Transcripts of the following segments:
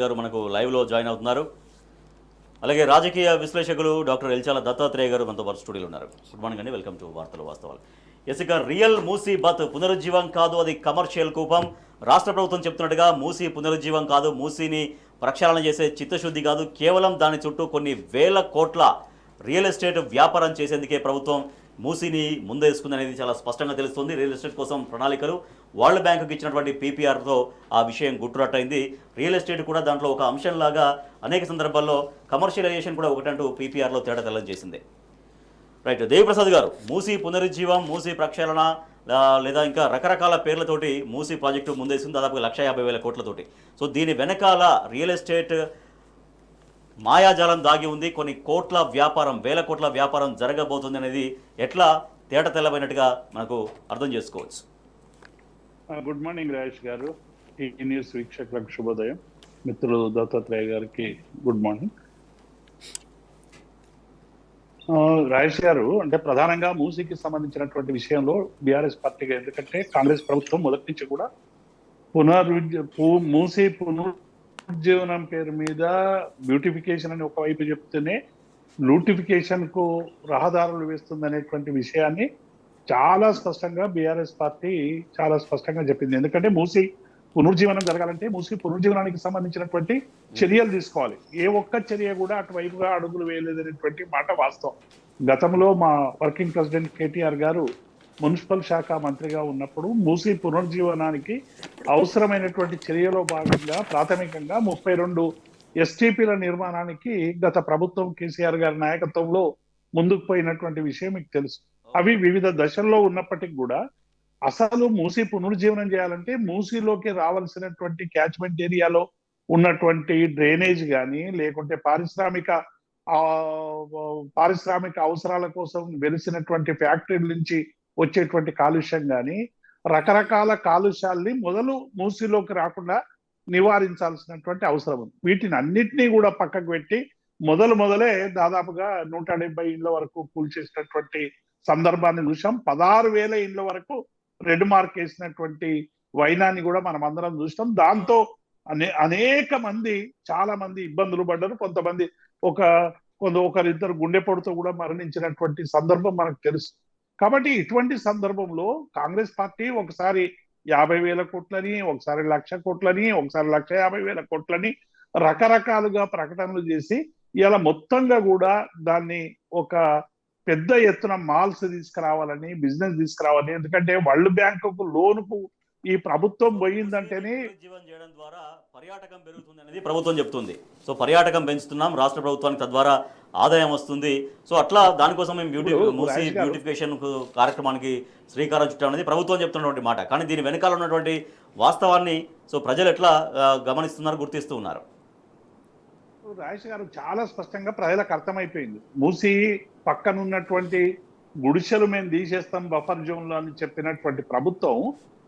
గారు మనకు లైవ్లో జాయిన్ అవుతున్నారు. అలాగే రాజకీయ విశ్లేషకులు డాక్టర్ ఎల్చాల దత్తాత్రేయ గారు మనతో పాటు స్టూడియోలో ఉన్నారు. గుడ్ మార్నింగ్ అండి, వెల్కమ్ టు వార్తలు వాస్తవాలు. ఇక రియల్ మూసీ బత్ పునరుజ్జీవం కాదు, అది కమర్షియల్ కూపం. రాష్ట్ర ప్రభుత్వం చెప్తున్నట్టుగా మూసీ పునరుజ్జీవం కాదు, మూసీని ప్రక్షాళన చేసే చిత్తశుద్ధి కాదు, కేవలం దాని చుట్టూ కొన్ని వేల కోట్ల రియల్ ఎస్టేట్ వ్యాపారం చేసేందుకే ప్రభుత్వం మూసీని ముందేసుకుందనేది చాలా స్పష్టంగా తెలుస్తుంది. రియల్ ఎస్టేట్ కోసం ప్రణాళికలు వరల్డ్ బ్యాంకుకి ఇచ్చినటువంటి పీపీఆర్తో ఆ విషయం గుట్టురట్టయింది. రియల్ ఎస్టేట్ కూడా దాంట్లో ఒక అంశంలాగా అనేక సందర్భాల్లో కమర్షియలైజేషన్ కూడా ఒకటంటూ పీపీఆర్లో తేడా తెలియజేసింది. రైట్, దేవిప్రసాద్ గారు, మూసీ పునరుజ్జీవం, మూసీ ప్రక్షాళన లేదా ఇంకా రకరకాల పేర్లతోటి మూసీ ప్రాజెక్టు ముందేసింది, దాదాపు 1,50,000 కోట్లతోటి. సో దీని వెనకాల రియల్ ఎస్టేట్ మాయాజాలం దాగి ఉంది. కొన్ని కోట్ల వ్యాపారం, వేల కోట్ల వ్యాపారం జరగబోతుంది అనేది ఎట్లా తేట తెల్లమైనట్టుగా మనకు అర్థం చేసుకోవచ్చు. గుడ్ మార్నింగ్ రాజేష్ గారు, ఈ న్యూస్ వీక్షకులకు శుభోదయం. మిత్రులు దత్తాత్రేయ గారికి గుడ్ మార్నింగ్. రాజేష్ గారు, అంటే ప్రధానంగా మూసీకి సంబంధించినటువంటి విషయంలో బీఆర్ఎస్ పార్టీగా, ఎందుకంటే కాంగ్రెస్ ప్రభుత్వం మొదటి నుంచి కూడా మూసీ పునరుజ్జీవనం పేరు మీద బ్యూటిఫికేషన్ అని ఒకవైపు చెప్తూనే లూటిఫికేషన్ కు రహదారులు వేస్తుంది అనేటువంటి విషయాన్ని చాలా స్పష్టంగా బీఆర్ఎస్ పార్టీ చాలా స్పష్టంగా చెప్పింది. ఎందుకంటే మూసీ పునరుజ్జీవనం జరగాలంటే మూసీ పునరుజ్జీవనానికి సంబంధించినటువంటి చర్యలు తీసుకోవాలి. ఏ ఒక్క చర్య కూడా అటువైపుగా అడుగులు వేయలేదనేటువంటి మాట వాస్తవం. గతంలో మా వర్కింగ్ ప్రెసిడెంట్ కేటీఆర్ గారు మున్సిపల్ శాఖ మంత్రిగా ఉన్నప్పుడు మూసీ పునరుజ్జీవనానికి అవసరమైనటువంటి చర్యలో భాగంగా ప్రాథమికంగా 32 ఎస్టీపీల నిర్మాణానికి గత ప్రభుత్వం కేసీఆర్ గారి నాయకత్వంలో ముందుకు పోయినటువంటి విషయం మీకు తెలుసు. అవి వివిధ దశల్లో ఉన్నప్పటికీ కూడా అసలు మూసీ పునరుజ్జీవనం చేయాలంటే మూసీలోకి రావాల్సినటువంటి క్యాచ్మెంట్ ఏరియాలో ఉన్నటువంటి డ్రైనేజ్ కానీ, లేకుంటే పారిశ్రామిక అవసరాల కోసం వెలిసినటువంటి ఫ్యాక్టరీల నుంచి వచ్చేటువంటి కాలుష్యం కానీ, రకరకాల కాలుష్యాల్ని మొదలు మూసీలోకి రాకుండా నివారించాల్సినటువంటి అవసరం ఉంది. వీటిని అన్నిటినీ కూడా పక్కకు పెట్టి మొదలే దాదాపుగా 170 ఇళ్ల వరకు కూల్చేసినటువంటి సందర్భాన్ని చూసాం. 16,000 ఇళ్ల వరకు రెడ్ మార్క్ వేసినటువంటి వైనాన్ని కూడా మనం అందరం చూస్తాం. దాంతో అనేక మంది, చాలా మంది ఇబ్బందులు పడ్డారు. కొంతమంది ఒకరిద్దరు గుండెపోటుతో కూడా మరణించినటువంటి సందర్భం మనకు తెలుసు. కాబట్టి ఇటువంటి సందర్భంలో కాంగ్రెస్ పార్టీ ఒకసారి 50,000 కోట్లని, ఒకసారి 1,00,000 కోట్లని, ఒకసారి 1,50,000 కోట్లని రకరకాలుగా ప్రకటనలు చేసి ఇలా మొత్తంగా కూడా దాన్ని ఒక పెద్ద ఎత్తున మాల్స్ తీసుకురావాలని, బిజినెస్ తీసుకురావాలని. ఎందుకంటే వరల్డ్ బ్యాంకుకు లోనుకు ఈ ప్రభుత్వం పోయిందంటేనే జీవనం చేయడం ద్వారా పర్యాటకం పెరుగుతుంది అనేది ప్రభుత్వం చెప్తుంది. సో పర్యాటకం పెంచుతున్నాం రాష్ట్ర ప్రభుత్వానికి, తద్వారా ఆదాయం వస్తుంది. సో అట్లా దానికోసం మేము మూసీ బ్యూటిఫికేషన్ కార్యక్రమానికి శ్రీకారం చుట్టాం అనేది ప్రభుత్వం చెప్తున్నటువంటి మాట. కానీ దీని వెనకాల ఉన్నటువంటి వాస్తవాన్ని సో ప్రజలు ఎట్లా గమనిస్తున్నారు, గుర్తిస్తూ ఉన్నారు? రాజేష్ గారు, చాలా స్పష్టంగా ప్రజలకు అర్థమైపోయింది. మూసీ పక్కనున్నటువంటి గుడిసెలు మేము తీసేస్తాం బఫర్ జోన్ లో అని చెప్పినటువంటి ప్రభుత్వం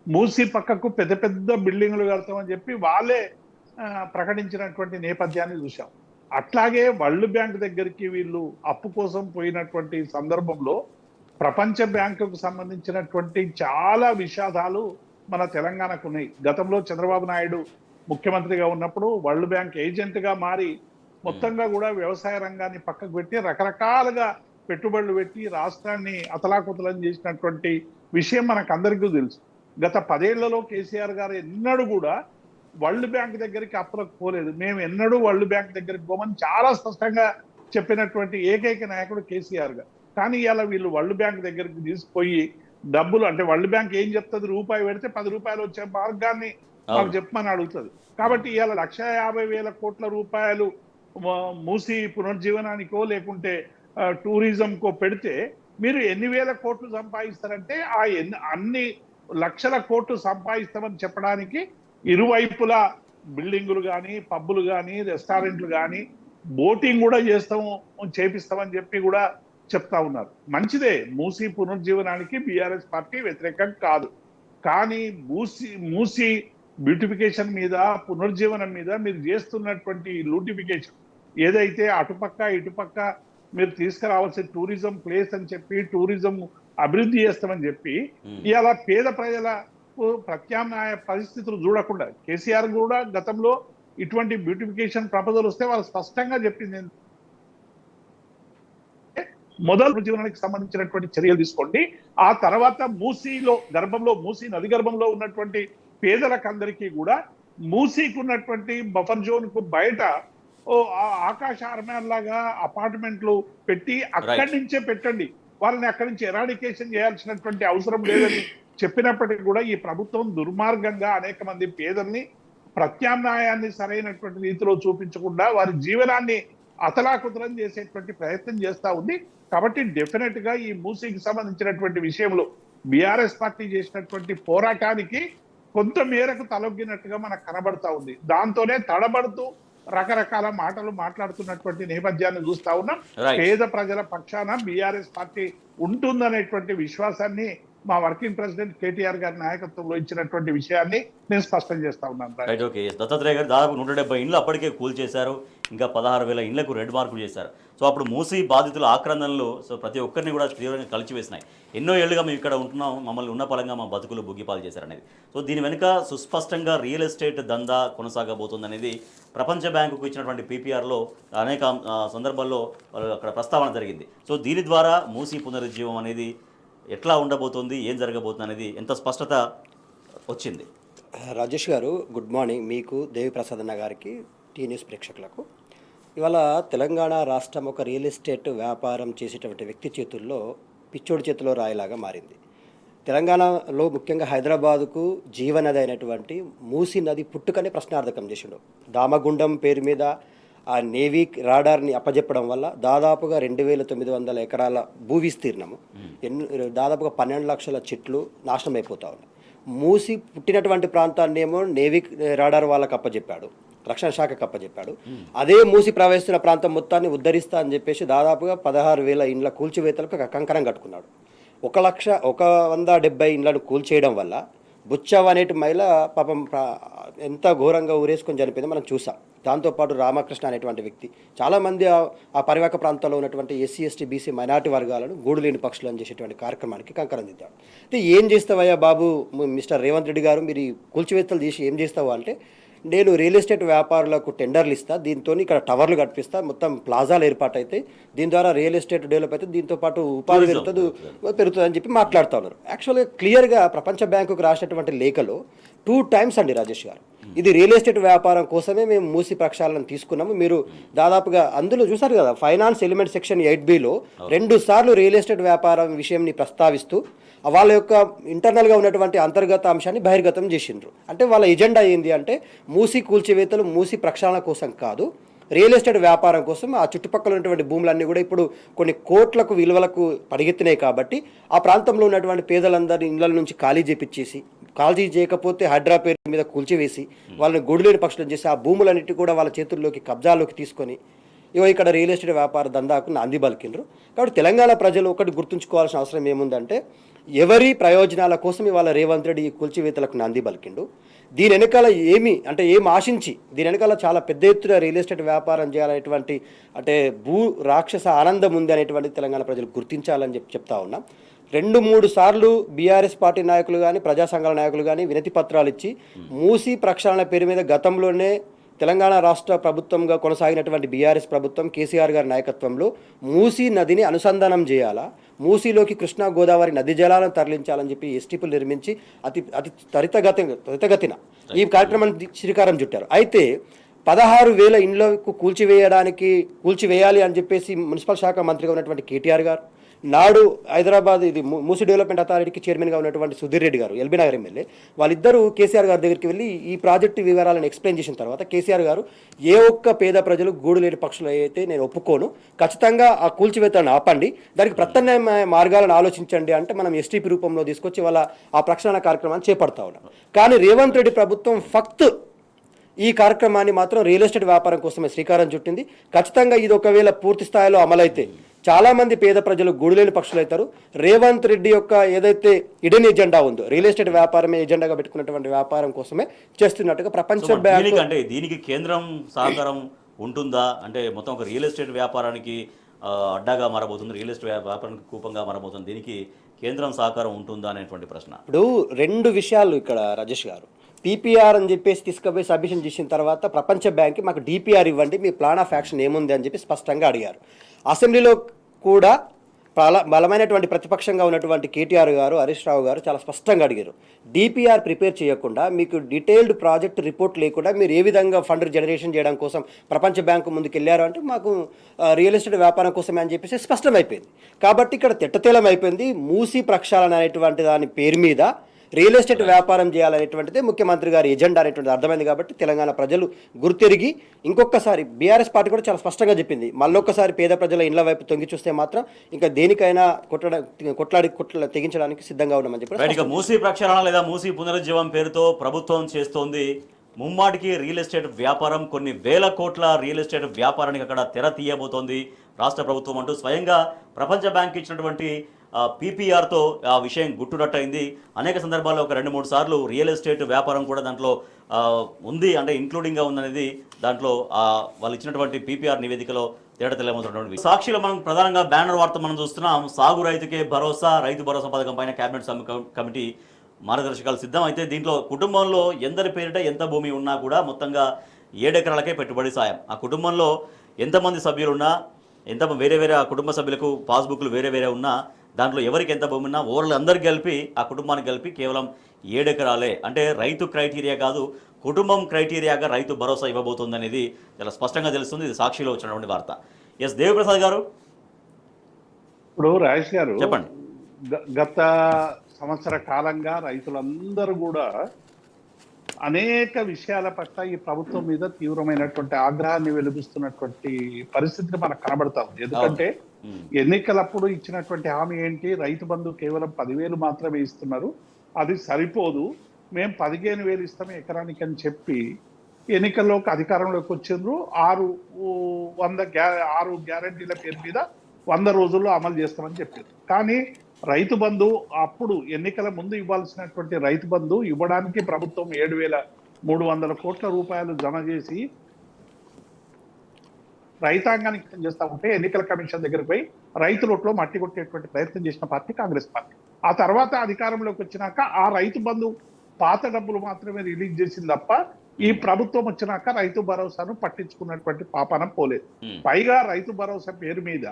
మూసీ పక్కకు పెద్ద పెద్ద బిల్డింగ్లు కడతామని చెప్పి వాళ్ళే ప్రకటించినటువంటి నేపథ్యాన్ని చూసాం. అట్లాగే వరల్డ్ బ్యాంక్ దగ్గరికి వీళ్ళు అప్పు కోసం పోయినటువంటి సందర్భంలో ప్రపంచ బ్యాంకుకు సంబంధించినటువంటి చాలా విషాదాలు మన తెలంగాణకు ఉన్నాయి. గతంలో చంద్రబాబు నాయుడు ముఖ్యమంత్రిగా ఉన్నప్పుడు వరల్డ్ బ్యాంక్ ఏజెంట్గా మారి మొత్తంగా కూడా వ్యవసాయ రంగాన్ని పక్కకు పెట్టి రకరకాలుగా పెట్టుబడులు పెట్టి రాష్ట్రాన్ని అతలాకుతలం చేసినటువంటి విషయం మనకు అందరికీ తెలుసు. గత 10 ఏళ్లలో కేసీఆర్ గారు ఎన్నడూ కూడా వరల్డ్ బ్యాంక్ దగ్గరికి అప్పులకు పోలేదు. మేము ఎన్నడూ వరల్డ్ బ్యాంక్ దగ్గరికి పోమని చాలా స్పష్టంగా చెప్పినటువంటి ఏకైక నాయకుడు కేసీఆర్ గారు. కానీ ఇలా వీళ్ళు వరల్డ్ బ్యాంక్ దగ్గరికి తీసుకుపోయి డబ్బులు, అంటే వరల్డ్ బ్యాంక్ ఏం చెప్తుంది, రూపాయి పెడితే 10 రూపాయలు వచ్చే మార్గాన్ని మాకు చెప్పమని అడుగుతుంది. కాబట్టి ఇలా 1,50,000 కోట్ల రూపాయలు మూసీ పునర్జీవనానికో లేకుంటే టూరిజంకో పెడితే మీరు ఎన్ని వేల కోట్లు సంపాదిస్తారంటే అన్ని లక్షల కోట్లు సంపాదిస్తామని చెప్పడానికి ఇరువైపులా బిల్డింగులు కానీ, పబ్బులు కానీ, రెస్టారెంట్లు కానీ, బోటింగ్ కూడా చేపిస్తామని చెప్పి కూడా చెప్తా ఉన్నారు. మంచిదే, మూసీ పునర్జీవనానికి బీఆర్ఎస్ పార్టీ వ్యతిరేకం కాదు. కానీ మూసీ బ్యూటిఫికేషన్ మీద, పునర్జీవనం మీద మీరు చేస్తున్నటువంటి లూటిఫికేషన్ ఏదైతే అటుపక్క ఇటుపక్క మీరు తీసుకురావాల్సిన టూరిజం ప్లేస్ అని చెప్పి టూరిజం అభివృద్ధి చేస్తామని చెప్పి ఇలా పేద ప్రజల ప్రత్యామ్నాయ పరిస్థితులు చూడకుండా కేసీఆర్ కూడా గతంలో ఇటువంటి బ్యూటిఫికేషన్ ప్రపోజల్ వస్తే వాళ్ళు స్పష్టంగా చెప్పింది మొదలు జీవనానికి సంబంధించినటువంటి చర్యలు తీసుకోండి. ఆ తర్వాత మూసీ నది గర్భంలో ఉన్నటువంటి పేదలకందరికీ కూడా మూసీకి ఉన్నటువంటి బఫర్ జోన్ కు బయట ఆకాశ లాగా అపార్ట్మెంట్లు పెట్టి అక్కడి నుంచే పెట్టండి. వాళ్ళని అక్కడి నుంచి ఎరాడికేషన్ చేయాల్సినటువంటి అవసరం లేదని చెప్పినప్పటికీ కూడా ఈ ప్రభుత్వం దుర్మార్గంగా అనేక మంది పేదల్ని ప్రత్యామ్నాయాన్ని సరైనటువంటి రీతిలో చూపించకుండా వారి జీవనాన్ని అతలాకుతలం చేసేటువంటి ప్రయత్నం చేస్తా ఉంది. కాబట్టి డెఫినెట్ గా ఈ మూసీకి సంబంధించినటువంటి విషయంలో బీఆర్ఎస్ పార్టీ చేసినటువంటి పోరాటానికి కొంత మేరకు తలొగ్గినట్టుగా మనకు కనబడతా ఉంది. దాంతోనే తడబడుతూ రకరకాల మాటలు మాట్లాడుతున్నటువంటి నేపథ్యాన్ని చూస్తా ఉన్నాం. పేద ప్రజల పక్షాన బీఆర్ఎస్ పార్టీ ఉంటుందనేటువంటి విశ్వాసాన్ని మా వర్కింగ్ ప్రెసిడెంట్ కేటీఆర్ గారి నాయకత్వంలో ఇచ్చినటువంటి విషయాన్ని నేను స్పష్టం చేస్తా ఉన్నాను. Right, okay. దత్తాత్రేయ గారు దాదాపు 170 ఇండ్లు అప్పటికే కూల్ చేశారు, ఇంకా 16,000 ఇండ్లకు రెడ్ మార్కులు చేశారు. సో అప్పుడు మూసీ బాధితుల ఆక్రందనలు ప్రతి ఒక్కరిని కూడా తీవ్రంగా కలిచివేసినాయి. ఎన్నో ఏళ్లుగా మేము ఇక్కడ ఉంటున్నాం, మమ్మల్ని ఉన్న పలంగా మా బతుకులు బుగ్గిపాలు చేశారనేది. సో దీని వెనుక సుస్పష్టంగా రియల్ ఎస్టేట్ దందా కొనసాగబోతుందనేది ప్రపంచ బ్యాంకుకు ఇచ్చినటువంటి పీపీఆర్లో అనేక సందర్భాల్లో అక్కడ ప్రస్తావన జరిగింది. సో దీని ద్వారా మూసీ పునరుజ్జీవం అనేది ఎట్లా ఉండబోతుంది, ఏం జరగబోతుంది అనేది ఎంత స్పష్టత వచ్చింది? రాజేష్ గారు, గుడ్ మార్నింగ్ మీకు, దేవిప్రసాద్ అన్న గారికి, టీ న్యూస్ ప్రేక్షకులకు. ఇవాళ తెలంగాణ రాష్ట్రం ఒక రియల్ ఎస్టేట్ వ్యాపారం చేసేటువంటి వ్యక్తి చేతుల్లో పిచ్చోడి చేతిలో రాయిలాగా మారింది. తెలంగాణలో ముఖ్యంగా హైదరాబాదుకు జీవనది అయినటువంటి మూసీ నది పుట్టుకనే ప్రశ్నార్థకం చేసిండు. దామగుండం పేరు మీద ఆ నేవీ రాడార్ని అప్పజెప్పడం వల్ల దాదాపుగా 2,900 ఎకరాల భూ విస్తీర్ణము, దాదాపుగా 12 లక్షల చెట్లు నాశనం అయిపోతా ఉన్నాయి. మూసి పుట్టినటువంటి ప్రాంతాన్ని ఏమో నేవీ రాడార్ వాళ్ళకి అప్పజెప్పాడు, రక్షణ శాఖకు అప్పజెప్పాడు. అదే మూసి ప్రవేశిస్తున్న ప్రాంతం మొత్తాన్ని ఉద్ధరిస్తా అని చెప్పేసి దాదాపుగా 16,000 ఇండ్ల కూల్చివేతలకు కంకణం కట్టుకున్నాడు. 170 ఇండ్లను కూల్చేయడం వల్ల బుచ్చవ్ అనేటి మహిళ పాపం ఎంత ఘోరంగా ఊరేసుకొని చనిపోయిందో మనం చూసాం. దాంతోపాటు రామకృష్ణ అనేటువంటి వ్యక్తి, చాలామంది ఆ పరివాహక ప్రాంతాల్లో ఉన్నటువంటి ఎస్సీ ఎస్టీ బీసీ మైనార్టీ వర్గాలను గూడు లేని పక్షులు అని చేసేటువంటి కార్యక్రమానికి కంకణం దిద్దాడు. అయితే ఏం చేస్తావయ్యా బాబు మిస్టర్ రేవంత్ రెడ్డి గారు, మీరు కూల్చివేతలు చేసి ఏం చేస్తావా అంటే, నేను రియల్ ఎస్టేట్ వ్యాపారులకు టెండర్లు ఇస్తా, దీంతో ఇక్కడ టవర్లు కట్టిస్తా, మొత్తం ప్లాజాలు ఏర్పాటైతే దీని ద్వారా రియల్ ఎస్టేట్ డెవలప్ అయితే దీంతో పాటు ఉపాధి పెరుగుతుంది అని చెప్పి మాట్లాడుతూ ఉన్నారు. యాక్చువల్గా క్లియర్గా ప్రపంచ బ్యాంకుకు రాసినటువంటి లేఖలో 2 times అండి రాజేష్ గారు, ఇది రియల్ ఎస్టేట్ వ్యాపారం కోసమే మేము మూసి ప్రక్షాళన తీసుకున్నాము. మీరు దాదాపుగా అందులో చూసారు కదా, ఫైనాన్స్ ఎలిమెంట్ సెక్షన్ 8Bలో 2 సార్లు రియల్ ఎస్టేట్ వ్యాపారం విషయంని ప్రస్తావిస్తూ వాళ్ళ యొక్క ఇంటర్నల్గా ఉన్నటువంటి అంతర్గత అంశాన్ని బహిర్గతం చేసిండ్రు. అంటే వాళ్ళ ఎజెండా ఏంది అంటే, మూసి కూల్చివేతలు మూసి ప్రక్షాళన కోసం కాదు, రియల్ ఎస్టేట్ వ్యాపారం కోసం. ఆ చుట్టుపక్కల ఉన్నటువంటి భూములన్నీ కూడా ఇప్పుడు కొన్ని కోట్లకు విలువలకు పడిగెత్తినాయి కాబట్టి ఆ ప్రాంతంలో ఉన్నటువంటి పేదలందరినీ ఇళ్ల నుంచి ఖాళీ చేయకపోతే హైడ్రా పేరు మీద కూల్చివేసి వాళ్ళని గొడులేని పక్షులను చేసి ఆ భూములన్నిటి కూడా వాళ్ళ చేతుల్లోకి కబ్జాలోకి తీసుకొని ఇక్కడ రియల్ ఎస్టేట్ వ్యాపార దందాకు నాంది పలికిండ్రు. కాబట్టి తెలంగాణ ప్రజలు ఒకటి గుర్తుంచుకోవాల్సిన అవసరం ఏముందంటే, ఎవరి ప్రయోజనాల కోసం ఇవాళ రేవంత్ రెడ్డి ఈ కూల్చివేతలకు నాంది పలికిండు. దీని వెనకాల ఏం ఆశించి దీని వెనకాల చాలా పెద్ద ఎత్తున రియల్ ఎస్టేట్ వ్యాపారం చేయాలనేటువంటి భూ రాక్షస ఆనందం ఉంది అనేటువంటి తెలంగాణ ప్రజలు గుర్తించాలని చెప్తా ఉన్నాం. 2-3 సార్లు బీఆర్ఎస్ పార్టీ నాయకులు కానీ ప్రజా సంఘాల నాయకులు కానీ వినతి పత్రాలు ఇచ్చి మూసీ ప్రక్షాళన పేరు మీద గతంలోనే తెలంగాణ రాష్ట్ర ప్రభుత్వంగా కొనసాగినటువంటి బీఆర్ఎస్ ప్రభుత్వం కేసీఆర్ గారి నాయకత్వంలో మూసీ నదిని అనుసంధానం చేయాలా, మూసీలోకి కృష్ణా గోదావరి నది జలాలను తరలించాలని చెప్పి ఎస్టీపీలు నిర్మించి అతి త్వరితగతిన ఈ కార్యక్రమాన్ని శ్రీకారం చుట్టారు. అయితే 16,000 ఇండ్లకు కూల్చివేయాలి అని చెప్పేసి మున్సిపల్ శాఖ మంత్రిగా ఉన్నటువంటి కేటీఆర్ గారు, నాడు హైదరాబాద్ మూసీ డెవలప్మెంట్ అథారిటీకి చైర్మన్గా ఉన్నటువంటి సుధీర్ రెడ్డి గారు, ఎల్బీ నగర్ ఎమ్మెల్యే, వాళ్ళిద్దరూ కేసీఆర్ గారి దగ్గరికి వెళ్ళి ఈ ప్రాజెక్టు వివరాలను ఎక్స్ప్లెయిన్ చేసిన తర్వాత కేసీఆర్ గారు, ఏ ఒక్క పేద ప్రజలు గూడు లేని పక్షులు అయితే నేను ఒప్పుకోను, ఖచ్చితంగా ఆ కూల్చివేతలను ఆపండి, దానికి ప్రత్యామ్నాయ మార్గాలను ఆలోచించండి అంటే మనం ఎస్టీపీ రూపంలో తీసుకొచ్చి వాళ్ళ ఆ ప్రక్షాళన కార్యక్రమాన్ని చేపడతా ఉన్నాం. కానీ రేవంత్ రెడ్డి ప్రభుత్వం ఈ కార్యక్రమాన్ని మాత్రం రియల్ ఎస్టేట్ వ్యాపారం కోసమే శ్రీకారం చుట్టింది. ఖచ్చితంగా ఇది ఒకవేళ పూర్తి స్థాయిలో అమలైతే చాలామంది పేద ప్రజలు గూడులేని పక్షులు అవుతారు. రేవంత్ రెడ్డి యొక్క ఏదైతే ఇడెన్ ఎజెండా ఉందో రియల్ ఎస్టేట్ వ్యాపారమే ఎజెండాగా పెట్టుకున్నటువంటి వ్యాపారం కోసమే చేస్తున్నట్టుగా ప్రపంచ బ్యాంక్. అంటే దీనికి కేంద్రం సహకారం ఉంటుందా? అంటే మొత్తం ఒక రియల్ ఎస్టేట్ వ్యాపారానికి అడ్డాగా మారబోతుంది, రియల్ ఎస్టేట్ వ్యాపారానికి కూపంగా మారబోతుంది, దీనికి కేంద్రం సహకారం ఉంటుందా అనేటువంటి ప్రశ్న. ఇప్పుడు 2 విషయాలు ఇక్కడ రాజేష్ గారు. పీపీఆర్ అని చెప్పేసి తీసుకుపోయి సబ్మిషన్ చేసిన తర్వాత ప్రపంచ బ్యాంక్కి మాకు డిపిఆర్ ఇవ్వండి, మీ ప్లాన్ ఆఫ్ యాక్షన్ ఏముంది అని చెప్పి స్పష్టంగా అడిగారు. అసెంబ్లీలో కూడా బలమైనటువంటి ప్రతిపక్షంగా ఉన్నటువంటి కేటీఆర్ గారు, హరీష్ రావు గారు చాలా స్పష్టంగా అడిగారు, డిపిఆర్ ప్రిపేర్ చేయకుండా, మీకు డీటెయిల్డ్ ప్రాజెక్ట్ రిపోర్ట్ లేకుండా మీరు ఏ విధంగా ఫండ్ జనరేషన్ చేయడం కోసం ప్రపంచ బ్యాంకు ముందుకు వెళ్ళారు అంటే మాకు రియల్ ఎస్టేట్ వ్యాపారం కోసమే అని చెప్పేసి స్పష్టమైపోయింది. కాబట్టి ఇక్కడ తిట్టతేలం అయిపోయింది. మూసీ ప్రక్షాళన అనేటువంటి దాని పేరు మీద రియల్ ఎస్టేట్ వ్యాపారం చేయాలనేటువంటిది ముఖ్యమంత్రి గారి ఎజెండా అనేటువంటిది అర్థమైంది. కాబట్టి తెలంగాణ ప్రజలు గుర్తెరిగి ఇంకొకసారి బీఆర్ఎస్ పార్టీ కూడా చాలా స్పష్టంగా చెప్పింది, మళ్ళొక్కసారి పేద ప్రజల ఇండ్ల వైపు తొంగి చూస్తే మాత్రం ఇంకా దేనికైనా కొట్లాడి తెగించడానికి సిద్ధంగా ఉన్నామని చెప్పి. మూసీ ప్రక్షాళన లేదా మూసీ పునరుజ్జీవం పేరుతో ప్రభుత్వం చేస్తోంది ముమ్మాటికి రియల్ ఎస్టేట్ వ్యాపారం, కొన్ని వేల కోట్ల రియల్ ఎస్టేట్ వ్యాపారానికి అక్కడ తెర తీయబోతోంది రాష్ట్ర ప్రభుత్వం అంటూ స్వయంగా ప్రపంచ బ్యాంక్ ఇచ్చినటువంటి పీపీఆర్తో ఆ విషయం గుట్టునట్టయింది. అనేక సందర్భాల్లో ఒక 2-3 సార్లు రియల్ ఎస్టేట్ వ్యాపారం కూడా దాంట్లో ఉంది, అంటే ఇంక్లూడింగ్గా ఉందనేది దాంట్లో వాళ్ళు ఇచ్చినటువంటి పీపీఆర్ నివేదికలో తేడతెల్లమవుతున్నటువంటి సాక్షిలో మనం ప్రధానంగా బ్యానర్ వార్త మనం చూస్తున్నాం. సాగు రైతుకే భరోసా, రైతు భరోసా పథకం పైన కేబినెట్ కమిటీ మార్గదర్శకాలు సిద్ధం. అయితే దీంట్లో కుటుంబంలో ఎందరి పేరిట ఎంత భూమి ఉన్నా కూడా మొత్తంగా 7 ఎకరాలకే పెట్టుబడి సాయం. ఆ కుటుంబంలో ఎంతమంది సభ్యులున్నా, ఎంత వేరే వేరే ఆ కుటుంబ సభ్యులకు పాస్బుక్లు వేరే వేరే ఉన్నా, దాంట్లో ఎవరికి ఎంత భూమి ఉన్నా ఓవర్లు అందరికి కలిపి ఆ కుటుంబానికి కలిపి కేవలం 7 ఎకరాలే. అంటే రైతు క్రైటీరియా కాదు, కుటుంబం క్రైటీరియాగా రైతు భరోసా ఇవ్వబోతుంది అనేది చాలా స్పష్టంగా తెలుస్తుంది. ఇది సాక్షిలో వచ్చినటువంటి వార్త. ఎస్ దేవిప్రసాద్ గారు, ఇప్పుడు రాజేష్ గారు చెప్పండి. గత సంవత్సర కాలంగా రైతులందరూ కూడా అనేక విషయాల పట్ల ఈ ప్రభుత్వం మీద తీవ్రమైనటువంటి ఆగ్రహాన్ని వెలిపిస్తున్నటువంటి పరిస్థితిని మనకు కనబడతా ఉంది. ఎందుకంటే ఎన్నికలప్పుడు ఇచ్చినటువంటి హామీ ఏంటి, రైతు బంధు కేవలం 10,000 మాత్రమే ఇస్తున్నారు, అది సరిపోదు, మేము 15,000 ఇస్తాం ఎకరానికి అని చెప్పి ఎన్నికల్లోకి అధికారంలోకి వచ్చిండ్రు. 6 గ్యారంటీల పేరు మీద 100 రోజుల్లో అమలు చేస్తామని చెప్పారు. కానీ రైతు బంధు అప్పుడు ఎన్నికల ముందు ఇవ్వాల్సినటువంటి రైతు బంధు ఇవ్వడానికి ప్రభుత్వం 7,300 కోట్ల రూపాయలు జమ చేసి రైతాంగానికి చేస్తా ఉంటే ఎన్నికల కమిషన్ దగ్గరికి పోయి రైతులొట్లో మట్టి కొట్టేటువంటి ప్రయత్నం చేసిన పార్టీ కాంగ్రెస్ పార్టీ. ఆ తర్వాత అధికారంలోకి వచ్చినాక ఆ రైతు బంధు పాత డబ్బులు మాత్రమే రిలీజ్ చేసింది తప్ప ఈ ప్రభుత్వం వచ్చినాక రైతు భరోసాను పట్టించుకున్నటువంటి పాపాన పోలేదు. పైగా రైతు భరోసా పేరు మీద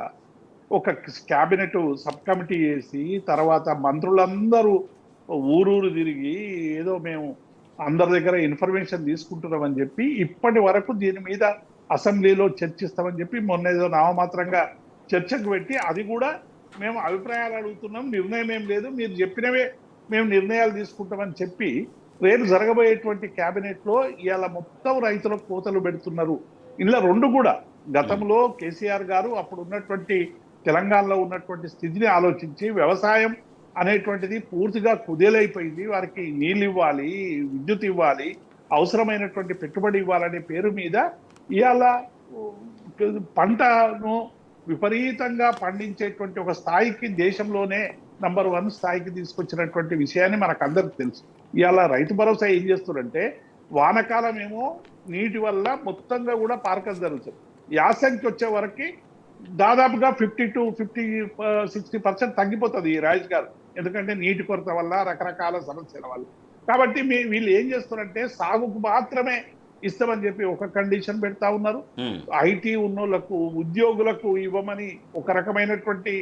ఒక క్యాబినెట్ సబ్ కమిటీ వేసి తర్వాత మంత్రులందరూ ఊరూరు తిరిగి ఏదో మేము అందరి దగ్గర ఇన్ఫర్మేషన్ తీసుకుంటున్నామని చెప్పి ఇప్పటి వరకు దీని మీద అసెంబ్లీలో చర్చిస్తామని చెప్పి మొన్న ఏదో నామమాత్రంగా చర్చకు పెట్టి, అది కూడా మేము అభిప్రాయాలు అడుగుతున్నాం, నిర్ణయం ఏం లేదు, మీరు చెప్పినవే మేము నిర్ణయాలు తీసుకుంటామని చెప్పి రేపు జరగబోయేటువంటి క్యాబినెట్ లో ఇవాళ మొత్తం రైతులకు కోతలు పెడుతున్నారు. ఇలా 2 కూడా గతంలో కేసీఆర్ గారు అప్పుడు ఉన్నటువంటి తెలంగాణలో ఉన్నటువంటి స్థితిని ఆలోచించి వ్యవసాయం అనేటువంటిది పూర్తిగా కుదేలైపోయింది, వారికి నీళ్ళు ఇవ్వాలి, విద్యుత్ ఇవ్వాలి, అవసరమైనటువంటి పెట్టుబడి ఇవ్వాలనే పేరు మీద ఇవాళ పంటను విపరీతంగా పండించేటువంటి ఒక స్థాయికి దేశంలోనే నంబర్ 1 స్థాయికి తీసుకొచ్చినటువంటి విషయాన్ని మనకు అందరికి తెలుసు. ఇవాళ రైతు భరోసా ఏం చేస్తుందంటే వానకాలం ఏమో నీటి వల్ల మొత్తంగా కూడా పారకం జరుగుతుంది, యాసంకి వచ్చే వరకు దాదాపుగా 50 to 60% తగ్గిపోతుంది ఈ రాజు గారు, ఎందుకంటే నీటి కొరత వల్ల రకరకాల సమస్యల వల్ల. కాబట్టి వీళ్ళు ఏం చేస్తున్నారంటే సాగుకు మాత్రమే ఇస్తామని చెప్పి ఒక కండిషన్ పెడతా ఉన్నారు. ఐటీ ఉన్నోళ్లకు ఉద్యోగులకు ఇవ్వమని ఒక రకమైనటువంటి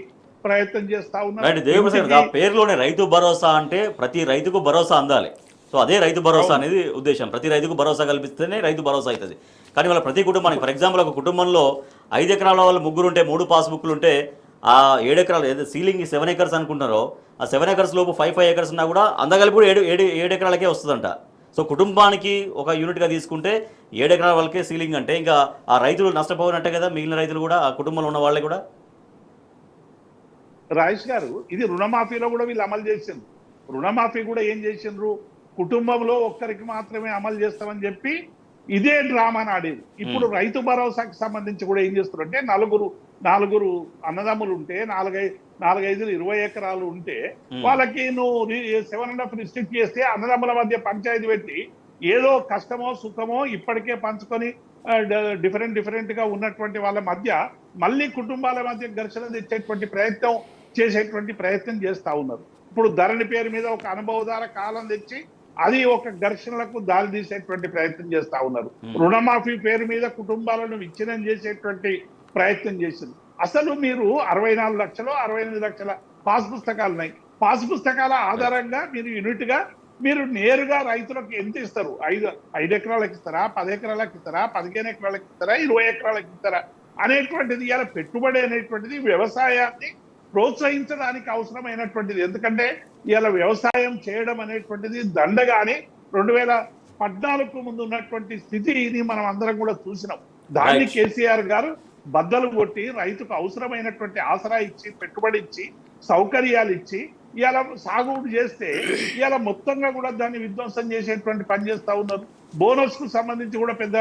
ప్రయత్నం చేస్తా ఉన్నారు. పేరులోనే రైతు భరోసా అంటే ప్రతి రైతుకు భరోసా అందాలి. సో అదే రైతు భరోసా అనేది ఉద్దేశం. ప్రతి రైతుకు భరోసా కల్పిస్తేనే రైతు భరోసా అవుతుంది. కానీ వాళ్ళ ప్రతి కుటుంబానికి ఫర్ ఎగ్జాంపుల్ ఒక కుటుంబంలో 5 ఎకరాల వాళ్ళు 3 ఉంటే 3 పాస్బుక్లు ఉంటే ఆ 7 ఎకరాలు ఏదో సీలింగ్ 7 acres అనుకుంటారో ఆ 7 acres లోపు 5 acres ఉన్నా కూడా అందగలిపి కూడా 7 ఎకరాలకే వస్తుందంట. సో కుటుంబానికి ఒక యూనిట్గా తీసుకుంటే 7 ఎకరాల వాళ్ళకే సీలింగ్ అంటే ఇంకా ఆ రైతులు నష్టపోయినట్టే కదా, మిగిలిన రైతులు కూడా ఆ కుటుంబంలో ఉన్న వాళ్ళే కూడా. రాజేష్ గారు, ఇది రుణమాఫీలో కూడా వీళ్ళు అమలు చేసిండ్రు. రుణమాఫీ కూడా ఏం చేసిండ్రు, కుటుంబంలో ఒక్కరికి మాత్రమే అమలు చేస్తామని చెప్పి ఇదే డ్రామాని ఆడేది. ఇప్పుడు రైతు భరోసాకి సంబంధించి కూడా ఏం చేస్తున్నారంటే నలుగురు అన్నదమ్ములు ఉంటే 4-5 20 ఎకరాలు ఉంటే వాళ్ళకి నువ్వు 7.5 రిస్ట్రిక్ట్ చేస్తే అన్నదమ్ముల మధ్య పంచాయతీ పెట్టి ఏదో కష్టమో సుఖమో ఇప్పటికే పంచుకొని డిఫరెంట్ గా ఉన్నటువంటి వాళ్ళ మధ్య మళ్ళీ కుటుంబాల మధ్య ఘర్షణ తెచ్చేటువంటి ప్రయత్నం చేస్తా ఉన్నారు. ఇప్పుడు ధరణి పేరు మీద ఒక అనుభవధార కాలం తెచ్చి అది ఒక ఘర్షణలకు దారి తీసేటువంటి ప్రయత్నం చేస్తా ఉన్నారు. రుణమాఫీ పేరు మీద కుటుంబాలను విచ్ఛిన్నం చేసేటువంటి ప్రయత్నం చేసింది. అసలు మీరు 64 లక్షలు 68 లక్షల పాస్ పుస్తకాలు ఉన్నాయి. పాస్ పుస్తకాల ఆధారంగా మీరు యూనిట్ గా మీరు నేరుగా రైతులకు ఎంత ఇస్తారు? 5 ఎకరాలకు ఇస్తారా, 10 ఎకరాలకు ఇస్తారా, 15 ఎకరాలకు ఇస్తారా, 20 ఎకరాలకు ఇస్తారా అనేటువంటిది ఇలా పెట్టుబడి అనేటువంటిది వ్యవసాయాన్ని ప్రోత్సహించడానికి అవసరమైనటువంటిది. ఎందుకంటే ఇలా వ్యవసాయం చేయడం అనేటువంటిది దండగాని 2014 ముందు ఉన్నటువంటి స్థితిని మనం అందరం కూడా చూసినాం. దాన్ని కేసీఆర్ గారు బద్దలు కొట్టి రైతుకు అవసరమైనటువంటి ఆసరా ఇచ్చి, పెట్టుబడి ఇచ్చి, సౌకర్యాలు ఇచ్చి ఇలా సాగు చేస్తే ఇలా మొత్తంగా కూడా దాన్ని విధ్వంసం చేసేటువంటి పని చేస్తా ఉన్నారు. బోనస్ కు సంబంధించి కూడా పెద్ద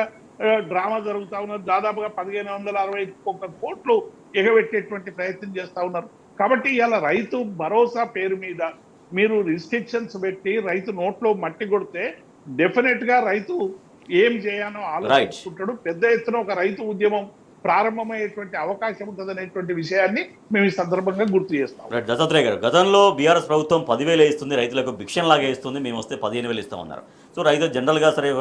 డ్రామా జరుగుతా ఉన్నారు. దాదాపుగా 1561 కోట్లు ఎగబెట్టేటువంటి ప్రయత్నం చేస్తా ఉన్నారు. కాబట్టి ఇలా రైతు భరోసా పేరు మీద మీరు రిస్ట్రిక్షన్స్ పెట్టి రైతు నోట్లో మట్టి కొడితే డెఫినెట్ గా రైతు ఏం చేయాలో ఆలోచించుకుంటాడు. పెద్ద ఎత్తున ఒక రైతు ఉద్యమం ప్రారంభమయ్యేటువంటి అవకాశం ఉంటుంది అనేటువంటి విషయాన్ని మేము ఈ సందర్భంగా గుర్తు చేస్తాం. దత్తాత్రేయ గారు, గతంలో బీఆర్ఎస్ ప్రభుత్వం 10,000 ఇస్తుంది, రైతులకు భిక్షం లాగా ఇస్తుంది, మేము వస్తే 15,000 ఇస్తామన్నారు. సో రైతు జనరల్గా సరే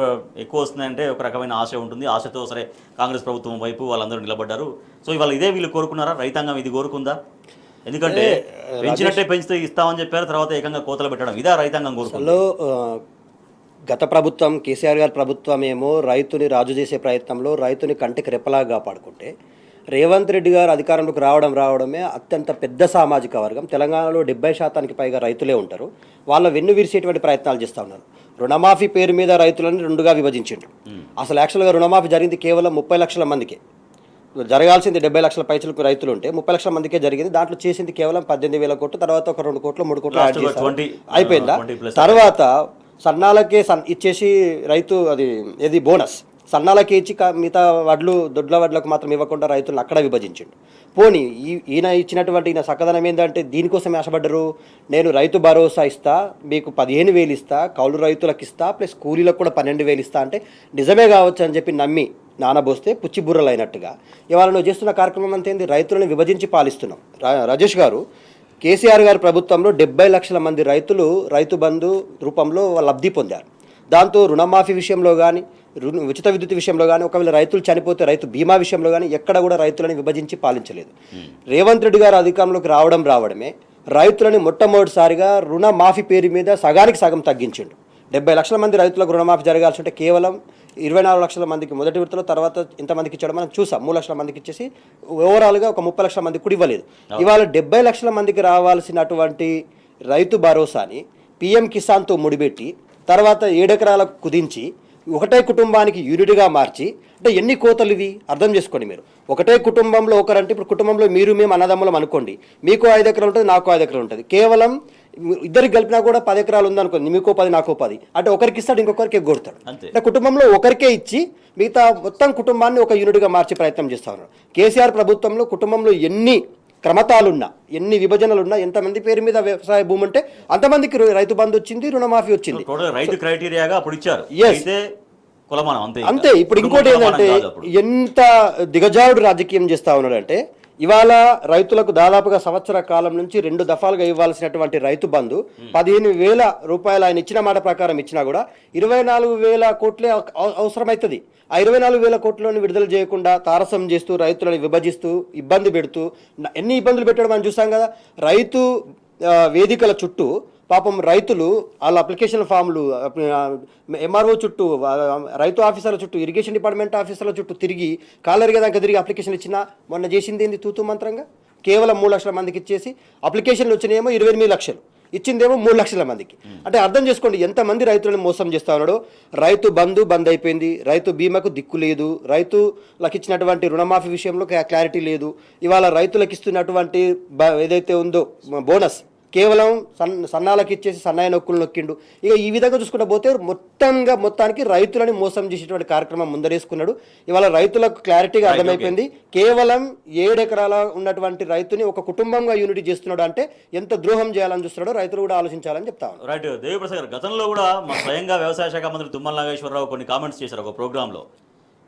ఎక్కువ వస్తుందంటే ఒక రకమైన ఆశ ఉంటుంది. ఆశతో సరే కాంగ్రెస్ ప్రభుత్వం వైపు వాళ్ళందరూ నిలబడ్డారు. సో ఇవాళ ఇదే వీళ్ళు కోరుకున్నారా? రైతాంగం ఇది కోరుకుందా? ఎందుకంటే పెంచినట్టే పెంచితే ఇస్తామని చెప్పారు, తర్వాత ఏకంగా కోతలు పెట్టడం, ఇదా రైతాంగం కోరుకుందో? గత ప్రభుత్వం కేసీఆర్ గారి ప్రభుత్వం ఏమో రైతుని రాజు చేసే ప్రయత్నంలో రైతుని కంటికి రెప్పలాగా కాపాడుకుంటే, రేవంత్ రెడ్డి గారు అధికారంలోకి రావడమే అత్యంత పెద్ద సామాజిక వర్గం. తెలంగాణలో 70% పైగా రైతులే ఉంటారు. వాళ్ళ వెన్ను విరిసేటువంటి ప్రయత్నాలు చేస్తూ ఉన్నారు. రుణమాఫీ పేరు మీద రైతులను 2గా విభజించిండ్రు. అసలు యాక్చువల్గా రుణమాఫీ జరిగింది కేవలం 30 లక్షల మందికే. జరగాల్సింది 70 లక్షల పైచలకు రైతులు ఉంటే 30 లక్షల మందికే జరిగింది. దాంట్లో చేసింది కేవలం 18,000 కోట్లు, తర్వాత ఒక 2 కోట్లు 3 కోట్లు యాడ్ చేశారు, అయిపోయిందా? తర్వాత సన్నాలకే ఇచ్చేసి రైతు అది ఏది బోనస్ సన్నాలకి ఇచ్చి మిగతా వడ్లు దొడ్ల వడ్లకు మాత్రం ఇవ్వకుండా రైతులను అక్కడ విభజించిండు. పోనీ ఈయన ఇచ్చినటువంటి ఈయన సకదనం ఏంటంటే దీనికోసం ఆశపడ్డరు. నేను రైతు భరోసా ఇస్తా, మీకు 15,000 ఇస్తా, కౌలు రైతులకు ఇస్తా, ప్లస్ కూలీలకు కూడా 12,000 ఇస్తా అంటే నిజమే కావచ్చు అని చెప్పి నమ్మి నానబోస్తే పుచ్చి బుర్రలు అయినట్టుగా ఇవాళ నువ్వు చేస్తున్న కార్యక్రమం అంతా ఏంది? రైతులను విభజించి పాలిస్తున్నాం. రాజేష్ గారు, కేసీఆర్ గారి ప్రభుత్వంలో 70 లక్షల మంది రైతులు రైతు బంధు రూపంలో లబ్ధి పొందారు. దాంతో రుణమాఫీ విషయంలో కానీ, ఉచిత విద్యుత్ విషయంలో కానీ, ఒకవేళ రైతులు చనిపోతే రైతు బీమా విషయంలో కానీ ఎక్కడ కూడా రైతులను విభజించి పాలించలేదు. రేవంత్ రెడ్డి గారు అధికారంలోకి రావడమే రైతులని మొట్టమొదటిసారిగా రుణమాఫీ పేరు మీద సగానికి సగం తగ్గించిండు. 70 లక్షల మంది రైతులకు రుణమాఫీ జరగాల్సి ఉంటే కేవలం 24 లక్షల మందికి మొదటి విడతలో, తర్వాత ఇంతమందికి ఇచ్చాడు మనం చూసాం. 3 లక్షల మందికి ఇచ్చేసి ఓవరాల్గా ఒక 30 లక్షల మందికి కూడా ఇవ్వలేదు. ఇవాళ 70 లక్షల మందికి రావాల్సినటువంటి రైతు భరోసాని పిఎం కిసాన్తో ముడిపెట్టి తర్వాత 7 ఎకరాలకు కుదించి ఒకటే కుటుంబానికి యూనిట్గా మార్చి, అంటే ఎన్ని కోతలు ఇవి అర్థం చేసుకోండి మీరు. ఒకటే కుటుంబంలో ఒకరంటే ఇప్పుడు కుటుంబంలో మీరు మేము అన్నదమ్ములం అనుకోండి, మీకు 5 ఎకరాలు ఉంటుంది, నాకు 5 ఎకరాలు ఉంటుంది. కేవలం ఇద్దరికి కలిపినా కూడా 10 ఎకరాలు ఉందనుకోండి, మీకో 10 నాకో 10, అంటే ఒకరికి ఇస్తాడు, ఇంకొకరికి ఎగ్గొడతాడు. అంటే కుటుంబంలో ఒకరికే ఇచ్చి మిగతా మొత్తం కుటుంబాన్ని ఒక యూనిట్గా మార్చే ప్రయత్నం చేస్తా ఉన్నారు. కేసీఆర్ ప్రభుత్వంలో కుటుంబంలో ఎన్ని క్రమతాలున్నా, ఎన్ని విభజనలున్నా, ఎంతమంది పేరు మీద వ్యవసాయ భూమి ఉంటే అంతమందికి రైతు బంధు వచ్చింది, రుణమాఫీ వచ్చింది. రైతు క్రైటీరియాగా అప్పుడు ఇచ్చారు. అంతే. ఇప్పుడు ఇంకోటి ఏంటంటే ఎంత దిగజారుడు రాజకీయం చేస్తా ఉన్నాడంటే, ఇవాళ రైతులకు దాదాపుగా సంవత్సర కాలం నుంచి 2 దఫాలుగా ఇవ్వాల్సినటువంటి రైతు బంధు 15,000 రూపాయలు ఆయన ఇచ్చిన మాట ప్రకారం ఇచ్చినా కూడా 24,000 కోట్లే అవసరమవుతుంది. ఆ 24,000 కోట్లను విడుదల చేయకుండా తారసం చేస్తూ రైతులను విభజిస్తూ ఇబ్బంది పెడుతూ ఎన్ని ఇబ్బందులు పెట్టడం మనం చూసాం కదా. రైతు వేదికల చుట్టూ పాపం రైతులు వాళ్ళ అప్లికేషన్ ఫామ్లు ఎంఆర్ఓ చుట్టూ, రైతు ఆఫీసర్ల చుట్టూ, ఇరిగేషన్ డిపార్ట్మెంట్ ఆఫీసర్ల చుట్టూ తిరిగి కాలరిగేదాకా తిరిగి అప్లికేషన్ ఇచ్చినా మొన్న చేసింది ఏంది? తూతూ మంత్రంగా కేవలం 3 లక్షల మందికి ఇచ్చేసి అప్లికేషన్లు వచ్చినాయేమో 28 లక్షలు, ఇచ్చిందేమో 3 లక్షల మందికి. అంటే అర్థం చేసుకోండి ఎంతమంది రైతులను మోసం చేస్తా ఉన్నాడో. రైతు బంద్ అయిపోయింది, రైతు బీమాకు దిక్కు లేదు, రైతులకు ఇచ్చినటువంటి రుణమాఫీ విషయంలో క్లారిటీ లేదు. ఇవాళ రైతులకు ఇస్తున్నటువంటి ఏదైతే ఉందో బోనస్ కేవలం సన్నాలకు ఇచ్చేసి సన్నాయి నొక్కులు నొక్కిండు. ఇక ఈ విధంగా చూసుకుంటూ పోతే మొత్తానికి రైతులని మోసం చేసేటువంటి కార్యక్రమం ముందరేసుకున్నాడు. ఇవాళ రైతులకు క్లారిటీగా అర్థమైపోయింది. కేవలం 7 ఎకరాల ఉన్నటువంటి రైతుని ఒక కుటుంబంగా యూనిట్ చేస్తున్నాడు అంటే ఎంత ద్రోహం చేయాలని చూస్తున్నాడో రైతులు కూడా ఆలోచించాలని చెప్తా ఉన్నారు. రైట్. దేవిప్రసాద్ గారు, గతంలో కూడా మా స్వయంగా వ్యవసాయ శాఖ మంత్రి తుమ్మల నాగేశ్వరరావు కొన్ని కామెంట్స్ చేశారు ఒక ప్రోగ్రాంలో.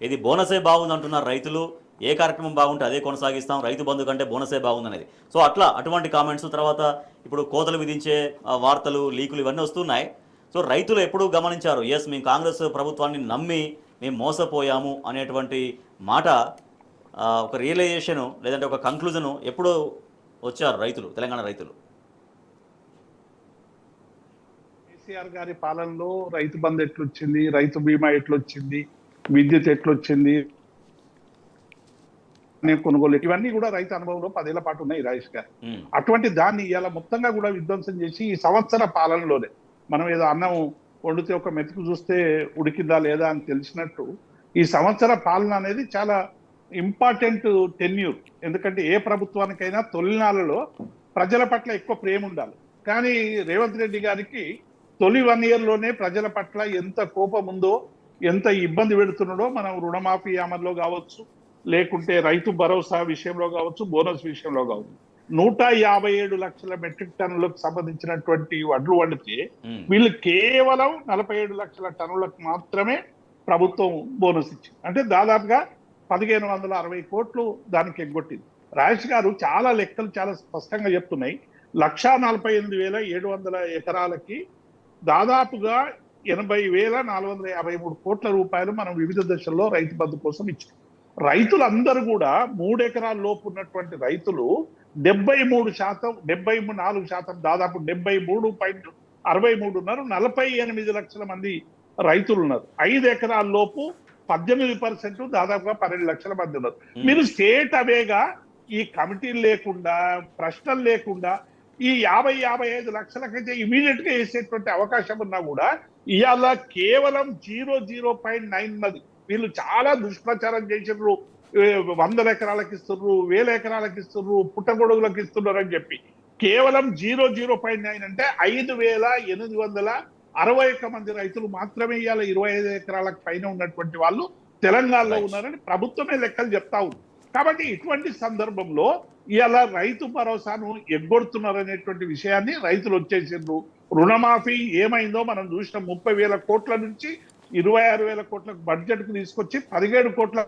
ఇది బోనసే బాగుంది అంటున్నారు రైతులు, ఏ కార్యక్రమం బాగుంటే అదే కొనసాగిస్తాం, రైతు బంధు కంటే బోనసే బాగుందనేది. సో అటువంటి కామెంట్స్, తర్వాత ఇప్పుడు కోతలు విధించే వార్తలు, లీకులు ఇవన్నీ వస్తున్నాయి. సో రైతులు ఎప్పుడు గమనించారు, ఎస్ మేము కాంగ్రెస్ ప్రభుత్వాన్ని నమ్మి మేము మోసపోయాము అనేటువంటి మాట, ఒక రియలైజేషను లేదంటే ఒక కంక్లూజను ఎప్పుడు వచ్చారు రైతులు, తెలంగాణ రైతులు? కేసీఆర్ గారి పాలనలో రైతు బంధు ఎట్లొచ్చింది, రైతు బీమా ఎట్లొచ్చింది, విద్యుత్ ఎట్లొచ్చింది, కొనుగోలు, ఇవన్నీ కూడా రైతు అనుభవంలో 10 ఏళ్ల పాటు ఉన్నాయి రాజేష్ గారు. అటువంటి దాన్ని ఇవాళ మొత్తంగా కూడా విధ్వంసం చేసి ఈ సంవత్సర పాలనలోనే మనం ఏదో అన్నం వండితే ఒక మెతుకు చూస్తే ఉడికిందా లేదా అని తెలిసినట్టు ఈ సంవత్సర పాలన అనేది చాలా ఇంపార్టెంట్ టెన్యూర్. ఎందుకంటే ఏ ప్రభుత్వానికైనా తొలినాళ్ళలో ప్రజల పట్ల ఎక్కువ ప్రేమ ఉండాలి. కానీ రేవంత్ రెడ్డి గారికి తొలి 1 year లోనే ప్రజల పట్ల ఎంత కోపం ఉందో, ఎంత ఇబ్బంది పెడుతున్నాడో మనం రుణమాఫీ అమల్లో కావచ్చు, లేకుంటే రైతు భరోసా విషయంలో కావచ్చు, బోనస్ విషయంలో కావచ్చు. 157 లక్షల మెట్రిక్ టన్నులకు సంబంధించినటువంటి వడ్లు వండితే వీళ్ళు కేవలం 47 లక్షల టన్నులకు మాత్రమే ప్రభుత్వం బోనస్ ఇచ్చింది. అంటే దాదాపుగా 1560 కోట్లు దానికి ఎగ్గొట్టింది. రాజేష్ గారు చాలా లెక్కలు చాలా స్పష్టంగా చెప్తున్నాయి. 148,700 ఎకరాలకి దాదాపుగా 80,453 కోట్ల రూపాయలు మనం వివిధ దశల్లో రైతు బంధు కోసం ఇచ్చాం. రైతులందరూ కూడా 3 ఎకరాల లోపు ఉన్నటువంటి రైతులు 73%, 74%, దాదాపు 73.63 ఉన్నారు. 48 లక్షల మంది రైతులు ఉన్నారు. 5 ఎకరాల లోపు 18%, దాదాపుగా 12 లక్షల మంది ఉన్నారు. మీరు స్టేట్ అవేగా ఈ కమిటీలు లేకుండా, ప్రశ్నలు లేకుండా ఈ 50-55 లక్షలకైతే ఇమీడియట్ గా వేసేటువంటి అవకాశం ఉన్నా కూడా ఇవాళ కేవలం 0.9 మంది వీళ్ళు చాలా దుష్ప్రచారం చేసిర్రు. 100 ఎకరాలకు ఇస్తున్నారు, 1000 ఎకరాలకు ఇస్తున్నారు, పుట్టగొడుగులకు ఇస్తున్నారు అని చెప్పి కేవలం 0.9 అంటే 5,861 మంది రైతులు మాత్రమే ఇవాళ 25 ఎకరాలకు పైన ఉన్నటువంటి వాళ్ళు తెలంగాణలో ఉన్నారని ప్రభుత్వమే లెక్కలు చెప్తా ఉంది. కాబట్టి ఇటువంటి సందర్భంలో ఇవాళ రైతు భరోసాను ఎగ్గొడుతున్నారనేటువంటి విషయాన్ని రైతులు వచ్చేసిండ్రు. రుణమాఫీ ఏమైందో మనం చూసిన 30,000 కోట్ల నుంచి 26,000 కోట్ల బడ్జెట్ కు తీసుకొచ్చి 17 కోట్ల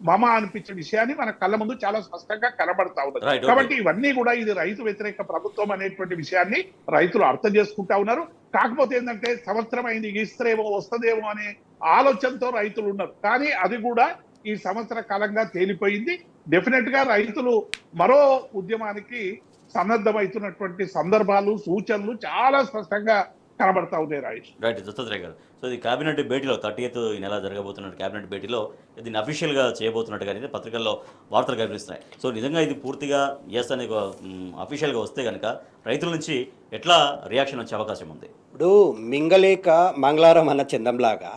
మమ అనిపించే విషయాన్ని మన కళ్ళ ముందు చాలా స్పష్టంగా కనబడతా ఉన్నది. కాబట్టి ఇవన్నీ కూడా ఇది రైతు వ్యతిరేక ప్రభుత్వం అనేటువంటి విషయాన్ని రైతులు అర్థం చేసుకుంటా ఉన్నారు. కాకపోతే ఏంటంటే సంవత్సరం అయింది, ఇస్తరేమో వస్తుందేమో అనే ఆలోచనతో రైతులు ఉన్నారు. కానీ అది కూడా ఈ సంవత్సర కాలంగా తేలిపోయింది. డెఫినెట్ గా రైతులు మరో ఉద్యమానికి సన్నద్ధమవుతున్నటువంటి సందర్భాలు, సూచనలు చాలా స్పష్టంగా కనబడతా ఉన్నాయి రాజేష్. రైట్ దత్తాత్రేయ గారు. సో ఇది క్యాబినెట్ భేటీలో 30th ఈ నెల జరగబోతున్న క్యాబినెట్ భేటీలో దీన్ని అఫీషియల్గా చేయబోతున్నట్టుగా అనేది పత్రికల్లో వార్తలు కనిపిస్తున్నాయి. సో నిజంగా ఇది పూర్తిగా ఎస్ అని అఫీషియల్గా వస్తే కనుక రైతుల నుంచి ఎట్లా రియాక్షన్ వచ్చే అవకాశం ఉంది? ఇప్పుడు మింగలేక మంగళారం అన్న చందంలాగా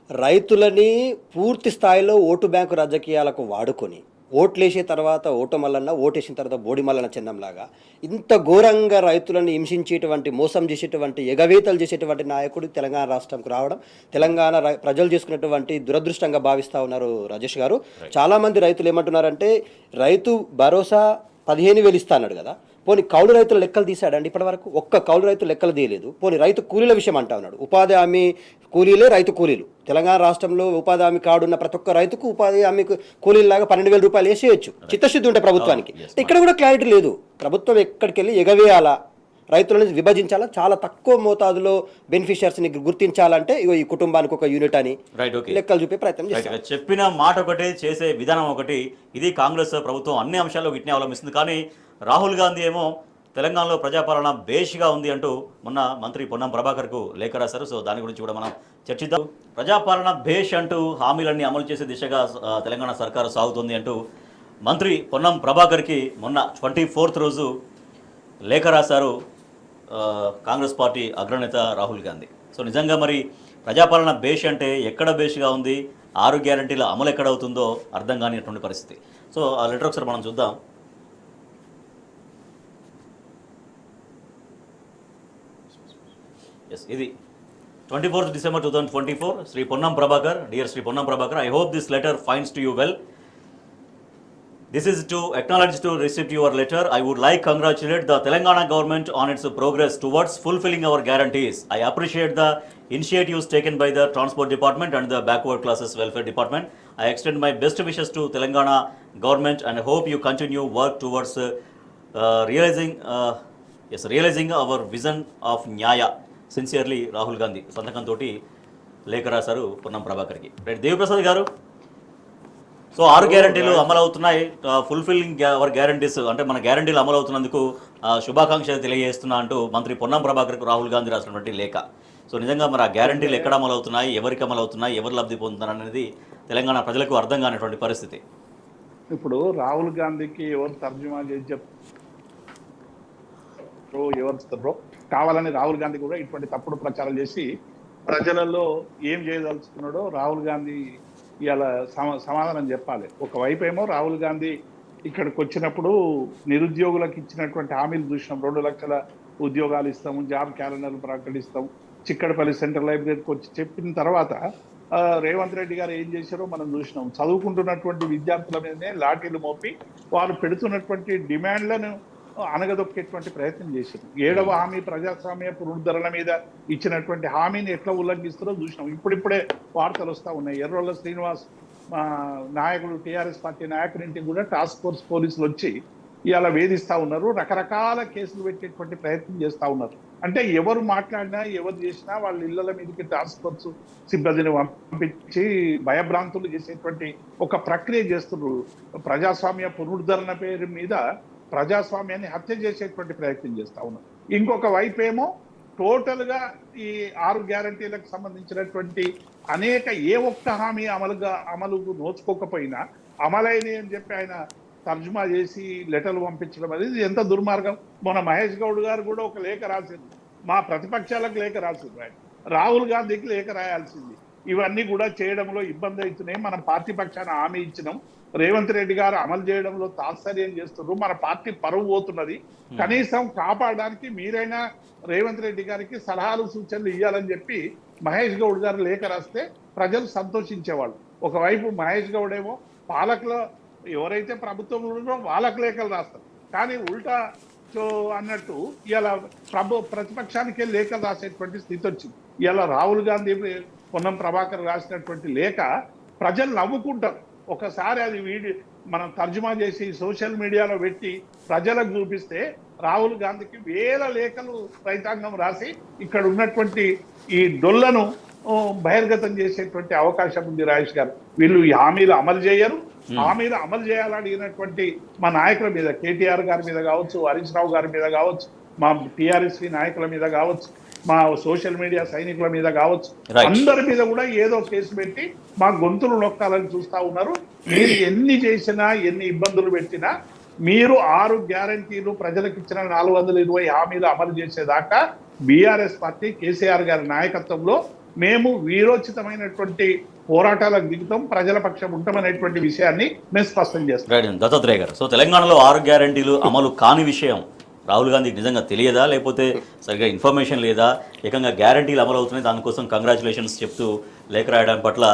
రైతులని పూర్తి స్థాయిలో ఓటు బ్యాంకు రాజకీయాలకు వాడుకొని ఓట్లేసే తర్వాత ఓటు మల్లన్న, ఓటేసిన తర్వాత బోడి మల్లన్న చందంలాగా ఇంత ఘోరంగా రైతులను హింసించేటువంటి, మోసం చేసేటువంటి, ఎగవేతలు చేసేటువంటి నాయకుడు తెలంగాణ రాష్ట్రంకు రావడం తెలంగాణ ప్రజలు చేసుకున్నటువంటి దురదృష్టంగా భావిస్తూ ఉన్నారు రాజేష్ గారు. చాలామంది రైతులు ఏమంటున్నారంటే రైతు భరోసా 15,000 ఇస్తా అన్నాడు కదా, పోనీ కౌలు రైతుల లెక్కలు తీశాడండి ఇప్పటి వరకు? ఒక్క కౌలు రైతు లెక్కలు తీయలేదు. పోనీ రైతు కూలీల విషయం అంటా ఉన్నాడు. ఉపాధి హామీ కూలీలే రైతు కూలీలు. తెలంగాణ రాష్ట్రంలో ఉపాధి హామీ కార్డు ఉన్న ప్రతి ఒక్క రైతుకు ఉపాధి హామీ కూలీలాగా 12,000 రూపాయలు వేసేయచ్చు, చిత్తశుద్ధి ఉంటే ప్రభుత్వానికి. ఇక్కడ కూడా క్లారిటీ లేదు. ప్రభుత్వం ఎక్కడికి వెళ్ళి ఎగవేయాలా, రైతులను విభజించాలా, చాలా తక్కువ మోతాదులో బెనిఫిషియర్స్ని గుర్తించాలంటే ఇగో ఈ కుటుంబానికి ఒక యూనిట్ అని లెక్కలు చూపే ప్రయత్నం చేస్తారు. చెప్పిన మాట ఒకటి, చేసే విధానం ఒకటి. ఇది కాంగ్రెస్ ప్రభుత్వం అన్ని అంశాల్లో వీటిని అవలంబిస్తుంది. కానీ రాహుల్ గాంధీ ఏమో తెలంగాణలో ప్రజాపాలన బేష్గా ఉంది అంటూ మొన్న మంత్రి పొన్నం ప్రభాకర్కు లేఖ రాశారు. సో దాని గురించి కూడా మనం చర్చిద్దాం. ప్రజాపాలన బేష్ అంటూ హామీలన్నీ అమలు చేసే దిశగా తెలంగాణ సర్కారు సాగుతుంది అంటూ మంత్రి పొన్నం ప్రభాకర్కి మొన్న 24th రోజు లేఖ రాశారు కాంగ్రెస్ పార్టీ అగ్రనేత రాహుల్ గాంధీ. సో నిజంగా మరి ప్రజాపాలన బేష్ అంటే ఎక్కడ బేష్గా ఉంది, 6 గ్యారంటీల అమలు ఎక్కడ అవుతుందో అర్థం కానిటువంటి పరిస్థితి. సో ఆ లెటర్ ఒకసారి మనం చూద్దాం. ఎస్, ఇది 24th December 2024. Sri Ponnam Prabhakar, dear Sri Ponnam Prabhakar, I hope this letter finds to you well. This is to acknowledge to receive your letter. I would like to congratulate the Telangana government on its progress towards fulfilling our guarantees. I appreciate the initiatives taken by the Transport Department and the Backward Classes Welfare Department. I extend my best wishes to Telangana government and hope you continue work towards realizing as realising our vision of Nyay sincerely Rahul Gandhi సంతకంతో లేఖ రాశారు Ponnam ప్రభాకర్కి. Right Devi Prasad గారు, so 6 గ్యారంటీలు అమలు అవుతున్నాయి, fulfilling hour guarantees అంటే మన గ్యారంటీలు అమలు అవుతున్నందుకు శుభాకాంక్షలు తెలియజేస్తున్నా అంటూ మంత్రి పొన్నం ప్రభాకర్కు రాహుల్ గాంధీ రాసినటువంటి లేఖ. సో నిజంగా మరి ఆ గ్యారంటీలు ఎక్కడ అమలు అవుతున్నాయి, ఎవరికి అమలు అవుతున్నాయి, ఎవరు లబ్ధి పొందుతున్నారు అనేది తెలంగాణ ప్రజలకు అర్థం కానిటువంటి పరిస్థితి. ఇప్పుడు రాహుల్ గాంధీకి ఎవరు తర్జుమా చేసి చెప్తారో ఎవరు కావాలని రాహుల్ గాంధీ కూడా ఇటువంటి తప్పుడు ప్రచారం చేసి ప్రజలలో ఏం చేయదలుచుకున్నాడో రాహుల్ గాంధీ ఇలా సమాధానం చెప్పాలి. ఒకవైపు ఏమో రాహుల్ గాంధీ ఇక్కడికి వచ్చినప్పుడు నిరుద్యోగులకు ఇచ్చినటువంటి హామీలు చూసినాం. 2 లక్షల ఉద్యోగాలు ఇస్తాము, జాబ్ క్యాలెండర్లు ప్రకటిస్తాం, చిక్కడపల్లి సెంట్రల్ లైబ్రరీకి వచ్చి చెప్పిన తర్వాత రేవంత్ రెడ్డి గారు ఏం చేశారో మనం చూసినాం. చదువుకుంటున్నటువంటి విద్యార్థుల మీదనే లాఠీలు మోపి వారు పెడుతున్నటువంటి డిమాండ్లను అనగదొక్కేటువంటి ప్రయత్నం చేశారు. 7వ హామీ ప్రజాస్వామ్య పునరుద్ధరణ మీద ఇచ్చినటువంటి హామీని ఎట్లా ఉల్లంఘిస్తారో చూసినాం. ఇప్పుడిప్పుడే వార్తలు వస్తూ ఉన్నాయి. ఎర్రోళ్ళ శ్రీనివాస్ నాయకుడు, టీఆర్ఎస్ పార్టీ నాయకుడింటికి కూడా టాస్క్ ఫోర్స్ పోలీసులు వచ్చి ఇలా వేధిస్తూ ఉన్నారు, రకరకాల కేసులు పెట్టేటువంటి ప్రయత్నం చేస్తూ ఉన్నారు. అంటే ఎవరు మాట్లాడినా ఎవరు చేసినా వాళ్ళ ఇళ్ల మీదకి టాస్క్ ఫోర్స్ సిబ్బందిని పంపించి భయభ్రాంతులు చేసేటువంటి ఒక ప్రక్రియ చేస్తున్నారు. ప్రజాస్వామ్య పునరుద్ధరణ పేరు మీద ప్రజాస్వామ్యాన్ని హత్య చేసేటువంటి ప్రయత్నం చేస్తూ ఉన్నారు. ఇంకొక వైపు ఏమో టోటల్ గా ఈ 6 గ్యారంటీలకు సంబంధించినటువంటి అనేక ఏ ఒక్క హామీ అమలుకు నోచుకోకపోయినా అమలైనవి అని చెప్పి ఆయన తర్జుమా చేసి లెటర్లు పంపించడం అనేది ఎంత దుర్మార్గం. మన మహేష్ గౌడ్ గారు కూడా ఒక లేఖ రాసింది, మా ప్రతిపక్షాలకు లేఖ రాసింది, ఆయన రాహుల్ గాంధీకి లేఖ రాయాల్సింది. ఇవన్నీ కూడా చేయడంలో ఇబ్బంది అవుతున్నాయి. మనం పార్టీ పక్షాన హామీ ఇచ్చినాం, రేవంత్ రెడ్డి గారు అమలు చేయడంలో తాత్సర్యం చేస్తున్నారు, మన పార్టీ పరువు పోతున్నది, కనీసం కాపాడడానికి మీరైనా రేవంత్ రెడ్డి గారికి సలహాలు సూచనలు ఇవ్వాలని చెప్పి మహేష్ గౌడ్ గారు లేఖ రాస్తే ప్రజలు సంతోషించేవాళ్ళు. ఒకవైపు మహేష్ గౌడ్ ఏమో పాలకులు ఎవరైతే ప్రభుత్వంలో ఉన్నారో వాళ్ళకు లేఖలు రాస్తారు, కానీ ఉల్టా అన్నట్టు ఇలా ప్రతిపక్షానికే లేఖలు రాసేటువంటి స్థితి వచ్చింది. ఇలా రాహుల్ గాంధీ పొన్నం ప్రభాకర్ రాసినటువంటి లేఖ ప్రజలు నవ్వుకుంటారు. ఒకసారి అది మనం తర్జుమా చేసి సోషల్ మీడియాలో పెట్టి ప్రజలకు చూపిస్తే రాహుల్ గాంధీకి వేల లేఖలు రైతాంగం రాసి ఇక్కడ ఉన్నటువంటి ఈ డొల్లను బహిర్గతం చేసేటువంటి అవకాశం ఉంది. రాజేష్ గారు, వీళ్ళు ఈ హామీలు అమలు చేయరు, హామీలు అమలు చేయాలడిగినటువంటి మా నాయకుల మీద, కేటీఆర్ గారి మీద కావచ్చు, హరీష్ రావు గారి మీద కావచ్చు, మా టీఆర్ఎస్ నాయకుల మీద కావచ్చు, మా సోషల్ మీడియా సైనికుల మీద కావచ్చు, అందరి మీద కూడా ఏదో కేసు పెట్టి మా గొంతులు నొక్కాలని చూస్తా ఉన్నారు. మీరు ఎన్ని చేసినా ఎన్ని ఇబ్బందులు పెట్టినా మీరు 6 గ్యారంటీలు ప్రజలకు ఇచ్చిన 420 హామీలు అమలు చేసేదాకా బీఆర్ఎస్ పార్టీ కేసీఆర్ గారి నాయకత్వంలో మేము వీరోచితమైనటువంటి పోరాటాలకు దిగుతాం, ప్రజల పక్షం ఉంటామనేటువంటి విషయాన్ని మేము స్పష్టం చేస్తాం. దత్తాత్రేయ గారు, సో తెలంగాణలో 6 గ్యారంటీలు అమలు కాని విషయం రాహుల్ గాంధీకి నిజంగా తెలియదా, లేకపోతే సరిగ్గా ఇన్ఫర్మేషన్ లేదా, ఏకంగా గ్యారంటీలు అమలు అవుతున్నాయి దానికోసం కంగ్రాచులేషన్స్ చెప్తూ లేఖ రాయడం పట్ల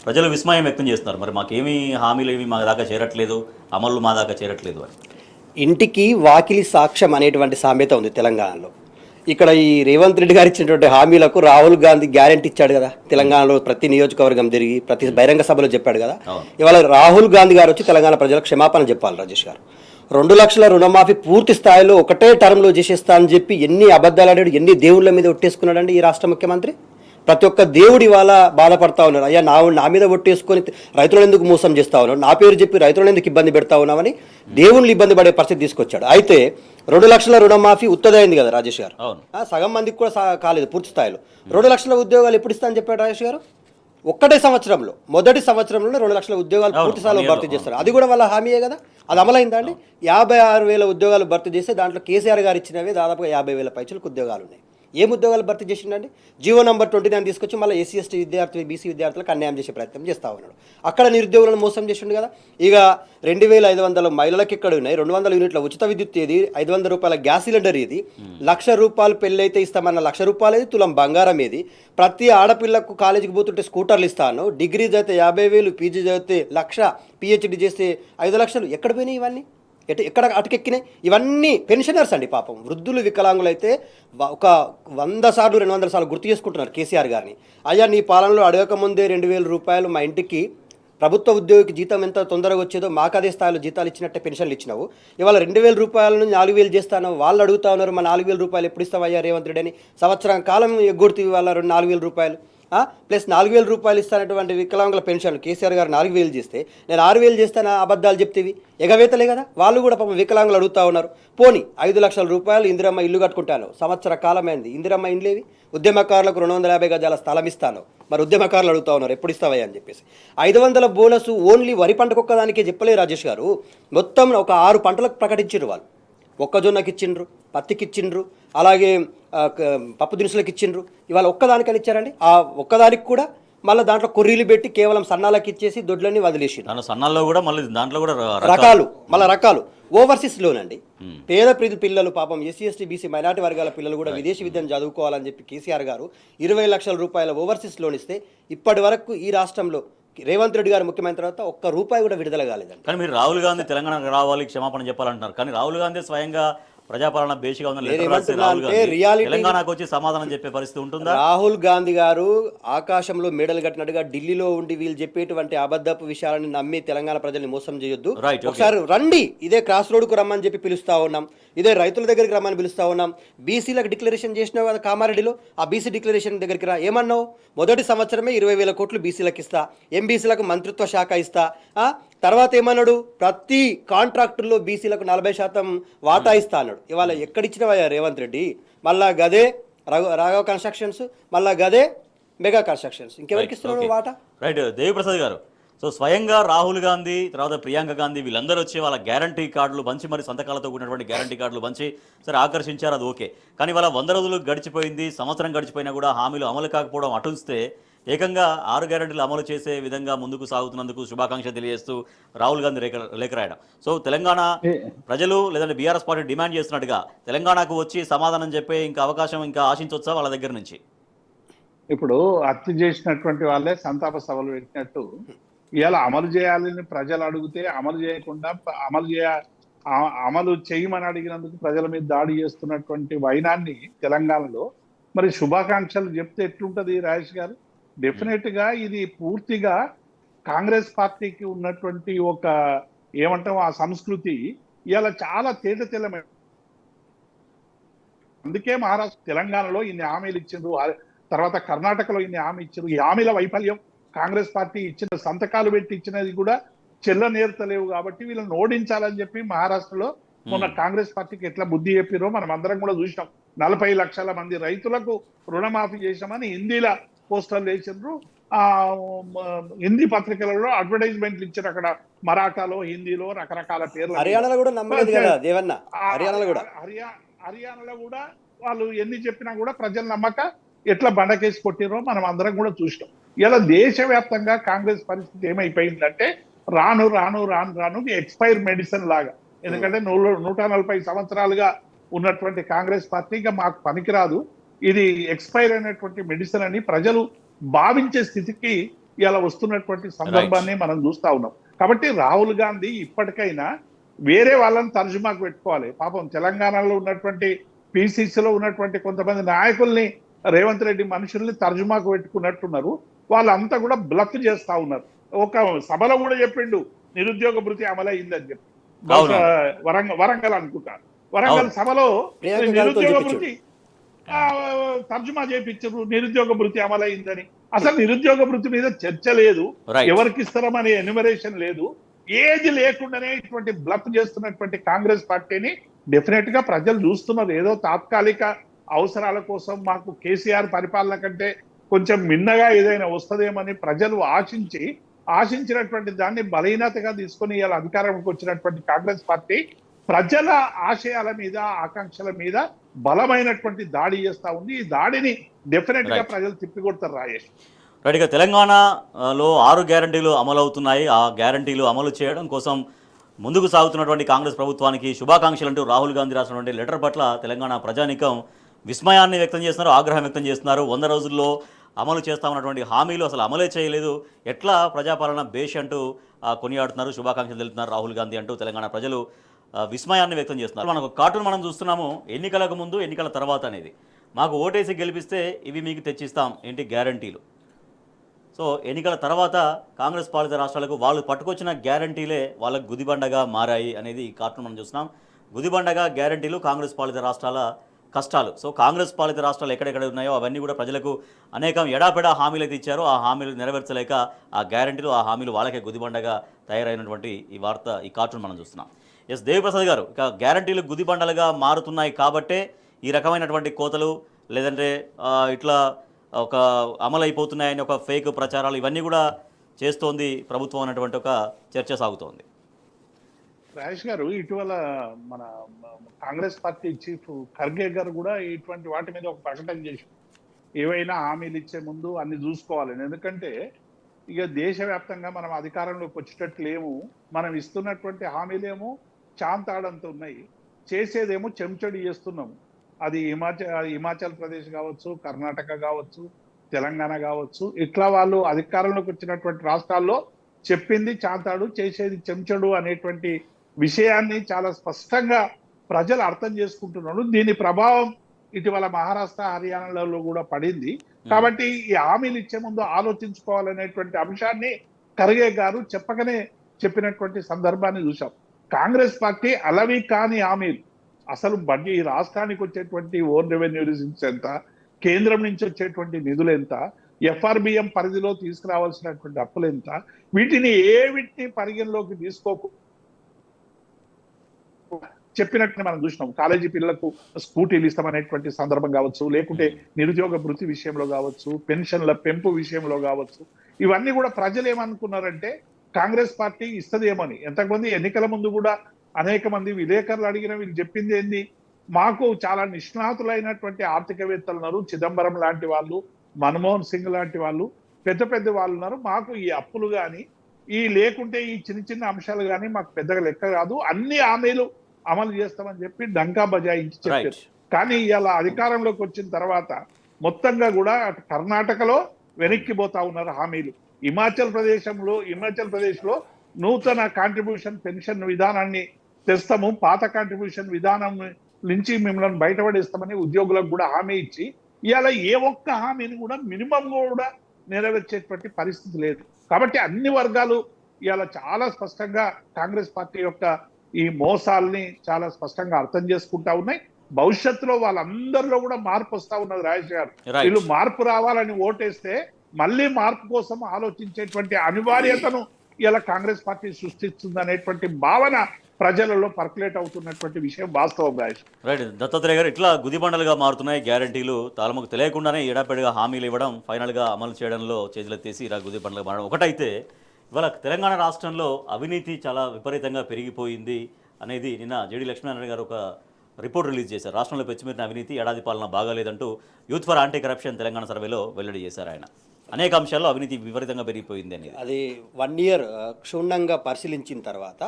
ప్రజలు విస్మయం వ్యక్తం చేస్తున్నారు. మరి మాకేమీ హామీలు ఏమి మా దాకా చేరట్లేదు, అమలు మా దాకా చేరట్లేదు అని. ఇంటికి వాకిలి సాక్ష్యం అనేటువంటి సామెత ఉంది తెలంగాణలో. ఇక్కడ ఈ రేవంత్ రెడ్డి గారు ఇచ్చినటువంటి హామీలకు రాహుల్ గాంధీ గ్యారెంటీ ఇచ్చాడు కదా, తెలంగాణలో ప్రతి నియోజకవర్గం తిరిగి ప్రతి బహిరంగ సభలో చెప్పాడు కదా. ఇవాళ రాహుల్ గాంధీ గారు వచ్చి తెలంగాణ ప్రజలకు క్షమాపణ చెప్పాలి. రాజేష్ గారు, 2 లక్షల రుణమాఫీ పూర్తి స్థాయిలో ఒకటే టర్మ్లో చేసేస్తా అని చెప్పి ఎన్ని అబద్ధాలు ఆడాడు, ఎన్ని దేవుళ్ళ మీద ఒట్టేసుకున్నాడండి ఈ రాష్ట్ర ముఖ్యమంత్రి. ప్రతి ఒక్క దేవుడు ఇవాళ బాధపడతా ఉన్నారు. అయ్యా నా మీద ఒట్టేసుకొని రైతులను ఎందుకు మోసం చేస్తా ఉన్నావు, నా పేరు చెప్పి రైతులను ఎందుకు ఇబ్బంది పెడతా ఉన్నామని దేవుళ్ళు ఇబ్బంది పడే పరిస్థితి తీసుకొచ్చాడు. అయితే 2 లక్షల రుణమాఫీ ఉత్తదైంది కదా రాజేష్ గారు, సగం మందికి కూడా కాలేదు పూర్తి స్థాయిలో. 2 లక్షల ఉద్యోగాలు ఎప్పుడు ఇస్తా అని చెప్పాడు రాజేష్ గారు? ఒక్కటే సంవత్సరంలో, మొదటి సంవత్సరంలోనే 2 లక్షల ఉద్యోగాలు పూర్తి స్థాయిలో భర్తీ చేస్తారు. అది కూడా వాళ్ళ హామీయే కదా, అది అమలైందా అండి? 56,000 ఉద్యోగాలు భర్తీ చేస్తే దాంట్లో కేసీఆర్ గారు ఇచ్చినవే దాదాపుగా 50,000 పైచలకు ఉద్యోగాలు ఉన్నాయి. ఏం ఉద్యోగాలు భర్తీ చేసిండండి? జీవో నంబర్ 29 తీసుకొచ్చి మళ్ళీ ఎస్సీ ఎస్టీ విద్యార్థి బీసీ విద్యార్థులకు అన్యాయం చేసే ప్రయత్నం చేస్తూ ఉన్నాడు. అక్కడ నిరుద్యోగులను మోసం చేసిండు కదా. ఇక 2,500 మహిళలకు ఇక్కడ ఉన్నాయి, 200 యూనిట్ల ఉచిత విద్యుత్ ఏది, 500 రూపాయల గ్యాస్ సిలిండర్ ఏది, 1,00,000 రూపాయలు పెళ్ళైతే ఇస్తామన్న 1,00,000 రూపాయలు ఏది, తులం బంగారం ఏది, ప్రతి ఆడపిల్లకు కాలేజీకి పోతుంటే స్కూటర్లు ఇస్తాను, డిగ్రీ చదివితే 50,000, పీజీ చదివితే 1,00,000, పిహెచ్డీ చేస్తే 5 లక్షలు. ఎక్కడ పోయినాయి ఇవన్నీ? ఎక్కడ అటుకెక్కినాయి? ఇవన్నీ పెన్షనర్స్ అండి పాపం. వృద్ధులు వికలాంగులు అయితే ఒక 100 సార్లు 200 సార్లు గుర్తు చేసుకుంటున్నారు కేసీఆర్ గారిని. అయ్యా నీ పాలనలో అడగక ముందే 2,000 రూపాయలు మా ఇంటికి ప్రభుత్వ ఉద్యోగికి జీతం ఎంత తొందరగా వచ్చేదో మాకు అదే స్థాయిలో జీతాలు ఇచ్చినట్టే పెన్షన్లు ఇచ్చినావు. ఇవాళ 2,000 రూపాయల నుంచి 4,000 చేస్తాను. వాళ్ళు అడుగుతా ఉన్నారు, మా 4,000 రూపాయలు ఎప్పుడు ఇస్తావయ్యా రేవంత్ రెడ్డి అని. సంవత్సరం కాలం ఎగ్గొడుతూ ఇవాళ 4,000 రూపాయలు ప్లస్ 4,000 రూపాయలు ఇస్తానటువంటి వికలాంగుల పెన్షన్లు కేసీఆర్ గారు 4,000 చేస్తే నేను 6,000 చేస్తాను అబద్ధాలు చెప్తేవి ఎగవేతలే కదా. వాళ్ళు కూడా పాపం వికలాంగులు అడుగుతా ఉన్నారు. పోనీ 5 లక్షల రూపాయలు ఇందిరమ్మ ఇల్లు కట్టుకుంటాను, సంవత్సర కాలమైంది, ఇందిరమ్మ ఇండ్లేవి? ఉద్యమకారులకు 250 గజాల స్థలం ఇస్తాను, మరి ఉద్యమకారులు అడుగుతా ఉన్నారు ఎప్పుడు ఇస్తావయ్యా అని చెప్పేసి. 500 బోనస్ ఓన్లీ వరి పంటకు ఒక్కదానికే చెప్పలే రాజేష్ గారు, మొత్తం ఒక 6 పంటలకు ప్రకటించారు వాళ్ళు. మొక్కజొన్నకి ఇచ్చిండ్రు, పత్తికి ఇచ్చిండ్రు, అలాగే పప్పు దినుసులకు ఇచ్చిండ్రు. ఇవాళ ఒక్కదానికని ఇచ్చారండి. ఆ ఒక్కదానికి కూడా మళ్ళీ దాంట్లో కొర్రీలు పెట్టి కేవలం సన్నాలకు ఇచ్చేసి దొడ్లన్నీ వదిలేసి సన్నాల్లో కూడా మళ్ళీ దాంట్లో కూడా రకాలు ఓవర్సీస్లోనండి. పేద పిల్లలు పాపం ఎస్సీ ఎస్టీ బీసీ మైనార్టీ వర్గాల పిల్లలు కూడా విదేశీ విద్యను చదువుకోవాలని చెప్పి కేసీఆర్ గారు 20 లక్షల రూపాయల ఓవర్సీస్ లోన్ ఇస్తే ఇప్పటి వరకు ఈ రాష్ట్రంలో రేవంత్ రెడ్డి గారు ముఖ్యమైన తర్వాత ఒక్క రూపాయి కూడా విడుదల కాలేదండి. కానీ మీరు రాహుల్ గాంధీ తెలంగాణకు రావాలి, క్షమాపణ చెప్పాలంటున్నారు. కానీ రాహుల్ గాంధీ స్వయంగా ప్రజాపాలన బేసిగా ఉందని తెలంగాణకు వచ్చి సమాధానం చెప్పే పరిస్థితి ఉంటుందా? రాహుల్ గాంధీ గారు ఆకాశంలో మేడలు కట్టినట్టుగా ఢిల్లీలో ఉండి వీళ్ళు చెప్పేటువంటి అబద్ధపు విషయాలను నమ్మి తెలంగాణ ప్రజల్ని మోసం చేయొద్దు. ఒకసారి రండి, ఇదే క్రాస్ రోడ్కు రమ్మని చెప్పి పిలుస్తా ఉన్నాం, ఇదే రైతుల దగ్గరికి రమ్మని పిలుస్తా ఉన్నాం. బీసీలకు డిక్లరేషన్ చేసినావు కదా కామారెడ్డిలో, ఆ బీసీ డిక్లరేషన్ దగ్గరికి రా. ఏమన్నావు? మొదటి సంవత్సరమే 20,000 కోట్లు బీసీలకు ఇస్తా, ఎంబీసీలకు మంత్రిత్వ శాఖ ఇస్తా. తర్వాత ఏమన్నాడు? ప్రతి కాంట్రాక్టుల్లో బీసీలకు 40% వాటా ఇస్తా అన్నాడు. ఇవాళ ఎక్కడిచ్చినవయ్యా రేవంత్ రెడ్డి? మళ్ళా గదే రాఘవ కన్స్ట్రక్షన్స్, మళ్ళా గదే మెగా కన్స్ట్రక్షన్స్. ఇంకెవరికి ఇస్తున్నాడు వాటా? రైట్ దేవిప్రసాద్ గారు. సో స్వయంగా రాహుల్ గాంధీ, తర్వాత ప్రియాంక గాంధీ వీళ్ళందరూ వచ్చి వాళ్ళ గ్యారంటీ కార్డులు పంచి, మరి సంతకాలతో కూడినటువంటి గ్యారంటీ కార్డులు పంచి సరే ఆకర్షించారు, అది ఓకే. కానీ వాళ్ళ 100 రోజులు గడిచిపోయింది, సంవత్సరం గడిచిపోయినా కూడా హామీలు అమలు కాకపోవడం అటుంచితే ఏకంగా 6 గ్యారెంటీలు అమలు చేసే విధంగా ముందుకు సాగుతున్నందుకు శుభాకాంక్షలు తెలియజేస్తూ రాహుల్ గాంధీ లేఖ రాయడం. సో తెలంగాణ ప్రజలు లేదంటే బీఆర్ఎస్ పార్టీ డిమాండ్ చేస్తున్నట్టుగా తెలంగాణకు వచ్చి సమాధానం చెప్పే ఇంకా అవకాశం ఇంకా ఆశించవచ్చా వాళ్ళ దగ్గర నుంచి? ఇప్పుడు హత్య చేసినటువంటి వాళ్ళే సంతాప సభలు పెట్టినట్టు ఇవాళ అమలు చేయాలని ప్రజలు అడిగితే అమలు చేయకుండా అమలు చేయమని అడిగినందుకు ప్రజల మీద దాడి చేస్తున్నటువంటి వైనాన్ని తెలంగాణలో మరి శుభాకాంక్షలు చెప్తే ఎట్లుంటది రాజేష్ గారు? డెఫినెట్ గా ఇది పూర్తిగా కాంగ్రెస్ పార్టీకి ఉన్నటువంటి ఒక ఏమంటాం ఆ సంస్కృతి ఇవాళ చాలా తేటతెల్లమే. అందుకే మహారాష్ట్ర తెలంగాణలో ఇన్ని హామీలు ఇచ్చిండ్రు, తర్వాత కర్ణాటకలో ఇన్ని హామీ ఇచ్చిండ్రు. ఈ హామీల వైఫల్యం కాంగ్రెస్ పార్టీ ఇచ్చిన సంతకాలు పెట్టి ఇచ్చినది కూడా చెల్లనేర్తలేవు. కాబట్టి వీళ్ళని ఓడించాలని చెప్పి మహారాష్ట్రలో మొన్న కాంగ్రెస్ పార్టీకి ఎట్లా బుద్ధి చెప్పిరో మనం అందరం కూడా చూసినాం. 40 లక్షల మంది రైతులకు రుణమాఫీ చేసామని హిందీలో పోస్టర్లు వేసిండ్రు, హిందీ పత్రికలలో అడ్వర్టైజ్మెంట్లు ఇచ్చారు. అక్కడ మరాఠాలో, హిందీలో రకరకాల పేర్లు. హర్యానాలో కూడా నమ్మలేదు కదా దేవన్న, హర్యానాలో కూడా వాళ్ళు ఎన్ని చెప్పినా కూడా ప్రజలు నమ్మక ఎట్లా బండకేసి కొట్టిరో మనం అందరం కూడా చూసినాం. ఇలా దేశవ్యాప్తంగా కాంగ్రెస్ పరిస్థితి ఏమైపోయిందంటే రాను రాను రాను రాను ఎక్స్పైర్ మెడిసిన్ లాగా. ఎందుకంటే 140 సంవత్సరాలుగా ఉన్నటువంటి కాంగ్రెస్ పార్టీ ఇంకా మాకు పనికిరాదు, ఇది ఎక్స్పైర్ అయినటువంటి మెడిసిన్ అని ప్రజలు భావించే స్థితికి ఇలా వస్తున్నటువంటి సందర్భాన్ని మనం చూస్తా ఉన్నాం. కాబట్టి రాహుల్ గాంధీ ఇప్పటికైనా వేరే వాళ్ళని తర్జుమాకు పెట్టుకోవాలి. పాపం తెలంగాణలో ఉన్నటువంటి పిసిసిలో ఉన్నటువంటి కొంతమంది నాయకుల్ని రేవంత్ రెడ్డి మనుషుల్ని తర్జుమాకు పెట్టుకున్నట్టున్నారు. వాళ్ళంతా కూడా బ్లఫ్ చేస్తా ఉన్నారు. ఒక సభలో కూడా చెప్పిండు నిరుద్యోగ భృతి అమలైందని చెప్పి, వరంగల్ అనుకుంటా, వరంగల్ సభలో నిరుద్యోగ భృతి తర్జుమా చేయించారు, నిరుద్యోగ భృతి అమలైందని. అసలు నిరుద్యోగ భృతి మీద చర్చ లేదు, ఎవరికి ఇస్తారమనే ఎన్యుమరేషన్ లేదు, ఏది లేకుండానే ఇటువంటి బ్లఫ్ చేస్తున్నటువంటి కాంగ్రెస్ పార్టీని డెఫినెట్ గా ప్రజలు చూస్తున్నారు. ఏదో తాత్కాలిక అవసరాల కోసం మాకు కేసీఆర్ పరిపాలన కంటే కొంచెం మిన్నగా ఏదైనా వస్తుందేమని ప్రజలు ఆశించినటువంటి దాన్ని బలహీనతగా తీసుకొని ఇలా అధికారంలోకి వచ్చినటువంటి కాంగ్రెస్ పార్టీ ప్రజల ఆశయాల మీద, ఆకాంక్షల మీద బలమైనటువంటి దాడి చేస్తా ఉంది. ఈ దాడిని డెఫినెట్ గా ప్రజలు తిప్పికొడతారు. రాజేష్ రైట్గా తెలంగాణలో 6 గ్యారంటీలు అమలు అవుతున్నాయి. ఆ గ్యారంటీలు అమలు చేయడం కోసం ముందుకు సాగుతున్నటువంటి కాంగ్రెస్ ప్రభుత్వానికి శుభాకాంక్షలు అంటూ రాహుల్ గాంధీ రాసినటువంటి లెటర్ పట్ల తెలంగాణ ప్రజానీకం విస్మయాన్ని వ్యక్తం చేస్తున్నారు, ఆగ్రహం వ్యక్తం చేస్తున్నారు. 100 రోజుల్లో అమలు చేస్తామన్నటువంటి హామీలు అసలు అమలే చేయలేదు, ఎట్లా ప్రజాపాలన బేష్ అంటూ కొనియాడుతున్నారు, శుభాకాంక్షలు తెలుపుతున్నారు రాహుల్ గాంధీ అంటూ తెలంగాణ ప్రజలు విస్మయాన్ని వ్యక్తం చేస్తున్నారు. మనకు కార్టూన్ మనం చూస్తున్నాము, ఎన్నికలకు ముందు ఎన్నికల తర్వాత అనేది. మాకు ఓటేసి గెలిపిస్తే ఇవి మీకు తెచ్చిస్తాం ఏంటి గ్యారంటీలు. సో ఎన్నికల తర్వాత కాంగ్రెస్ పాలిత రాష్ట్రాలకు వాళ్ళు పట్టుకొచ్చిన గ్యారంటీలే వాళ్ళకు గుదిబండగా మారాయి అనేది ఈ కార్టూన్ మనం చూస్తున్నాం. గుదిబండగా గ్యారంటీలు కాంగ్రెస్ పాలిత రాష్ట్రాల కష్టాలు. సో కాంగ్రెస్ పాలిత రాష్ట్రాలు ఎక్కడెక్కడ ఉన్నాయో అవన్నీ కూడా ప్రజలకు అనేకం ఎడాపెడా హామీలు అయితే ఇచ్చారో ఆ హామీలు నెరవేర్చలేక ఆ గ్యారంటీలు ఆ హామీలు వాళ్ళకే గుదిబండగా తయారైనటువంటి ఈ వార్త ఈ కార్టూన్ మనం చూస్తున్నాం. ఎస్ దేవిప్రసాద్ గారు, ఇక గ్యారంటీలు గుదిబండలుగా మారుతున్నాయి కాబట్టే ఈ రకమైనటువంటి కోతలు లేదంటే ఇట్లా ఒక అమలు అయిపోతున్నాయని ఒక ఫేక్ ప్రచారాలు ఇవన్నీ కూడా చేస్తోంది ప్రభుత్వం అన్నటువంటి ఒక చర్చ సాగుతోంది. రాజేష్ గారు, ఇటీవల మన కాంగ్రెస్ పార్టీ చీఫ్ ఖర్గే గారు కూడా ఇటువంటి వాటి మీద ఒక ప్రకటన చేశారు. ఏవైనా హామీలు ఇచ్చే ముందు అన్ని చూసుకోవాలని. ఎందుకంటే ఇక దేశవ్యాప్తంగా మనం అధికారంలోకి వచ్చేటట్టు లేము. మనం ఇస్తున్నటువంటి హామీలేమో చాంతాడంతో ఉన్నాయి, చేసేదేమో చెంచడి చేస్తున్నాము. అది హిమాచల్ ప్రదేశ్ కావచ్చు, కర్ణాటక కావచ్చు, తెలంగాణ కావచ్చు. ఇట్లా వాళ్ళు అధికారంలోకి వచ్చినటువంటి రాష్ట్రాల్లో చెప్పింది చాంతాడు, చేసేది చెంచడు అనేటువంటి విషయాన్ని చాలా స్పష్టంగా ప్రజలు అర్థం చేసుకుంటున్నారు. దీని ప్రభావం ఇటీవల మహారాష్ట్ర, హర్యానాలలో కూడా పడింది. కాబట్టి ఈ హామీలు ఇచ్చే ముందు ఆలోచించుకోవాలనేటువంటి అంశాన్ని ఖర్గే గారు చెప్పకనే చెప్పినటువంటి సందర్భాన్ని చూసాం. కాంగ్రెస్ పార్టీ అలవి కాని హామీలు, అసలు ఈ రాష్ట్రానికి వచ్చేటువంటి ఓన్ రెవెన్యూ రిసిప్ట్స్ ఎంత, కేంద్రం నుంచి వచ్చేటువంటి నిధులు ఎంత, ఎఫ్ఆర్బిఎం పరిధిలో తీసుకురావాల్సినటువంటి అప్పులు ఎంత, వీటిని పరిగణలోకి తీసుకోకు చెప్పినట్టు మనం చూసినాం. కాలేజీ పిల్లలకు స్కూటీలు ఇస్తామనేటువంటి సందర్భం కావచ్చు, లేకుంటే నిరుద్యోగ భృతి విషయంలో కావచ్చు, పెన్షన్ల పెంపు విషయంలో కావచ్చు. ఇవన్నీ కూడా ప్రజలు ఏమనుకున్నారంటే కాంగ్రెస్ పార్టీ ఇస్తదేమని. ఎంతమంది ఎన్నికల ముందు కూడా అనేక మంది విలేకరులు అడిగిన వీళ్ళు చెప్పింది ఏంది, మాకు చాలా నిష్ణాతులైనటువంటి ఆర్థికవేత్తలు ఉన్నారు, చిదంబరం లాంటి వాళ్ళు, మన్మోహన్ సింగ్ లాంటి వాళ్ళు, పెద్ద పెద్ద వాళ్ళు ఉన్నారు, మాకు ఈ అప్పులు కానీ ఈ లేకుంటే ఈ చిన్న చిన్న అంశాలు కానీ మాకు పెద్దగా లెక్క కాదు, అన్ని హామీలు అమలు చేస్తామని చెప్పి డంకా బజాయించి చెప్పారు. కానీ ఇలా అధికారంలోకి వచ్చిన తర్వాత మొత్తంగా కూడా కర్ణాటకలో వెనక్కిపోతా ఉన్నారు హామీలు. హిమాచల్ ప్రదేశ్ లో నూతన కాంట్రిబ్యూషన్ పెన్షన్ విధానాన్ని తెస్తాము, పాత కాంట్రిబ్యూషన్ విధానం నుంచి మిమ్మల్ని బయటపడేస్తామని ఉద్యోగులకు కూడా హామీ ఇచ్చి ఇవాళ ఏ ఒక్క హామీని కూడా మినిమం కూడా నెరవేర్చేటువంటి పరిస్థితి లేదు. కాబట్టి అన్ని వర్గాలు ఇవాళ చాలా స్పష్టంగా కాంగ్రెస్ పార్టీ యొక్క ఈ మోసాల్ని చాలా స్పష్టంగా అర్థం చేసుకుంటా ఉన్నాయి. భవిష్యత్తులో వాళ్ళందరిలో కూడా మార్పు వస్తా ఉన్నది. రాజేష్ గారు, వీళ్ళు మార్పు రావాలని ఓటేస్తే మళ్ళీ మార్పు కోసం ఆలోచించేటువంటి అనివార్యతను ఇలా కాంగ్రెస్ పార్టీ సృష్టిస్తుంది అనేటువంటి భావన ప్రజలలో పర్కులేట్ అవుతున్నటువంటి విషయం వాస్తవం. రాజేష్ రైట్, దత్తాత్రేయ గారు, ఇట్లా గుదిబండలుగా మారుతున్నాయి గ్యారంటీలు. తాళముకు తెలియకుండానే ఎడాపెడిగా హామీలు ఇవ్వడం, ఫైనల్గా అమలు చేయడంలో చేతులెత్తేసి ఇలా గుదిబండలుగా మారడం ఒకటైతే, ఇవాళ తెలంగాణ రాష్ట్రంలో అవినీతి చాలా విపరీతంగా పెరిగిపోయింది అనేది నిన్న జేడీ లక్ష్మీనారాయణ గారు ఒక రిపోర్ట్ రిలీజ్ చేశారు. రాష్ట్రంలో పెచ్చిమెరిన అవినీతి, ఏడాది పాలన బాగాలేదంటూ youth for anti corruption Telangana సర్వేలో వెల్లడి చేశారు ఆయన. అనేక అంశాల్లో అవినీతి విపరీతంగా పెరిగిపోయింది అని. అది 1 ఇయర్ క్షుణ్ణంగా పరిశీలించిన తర్వాత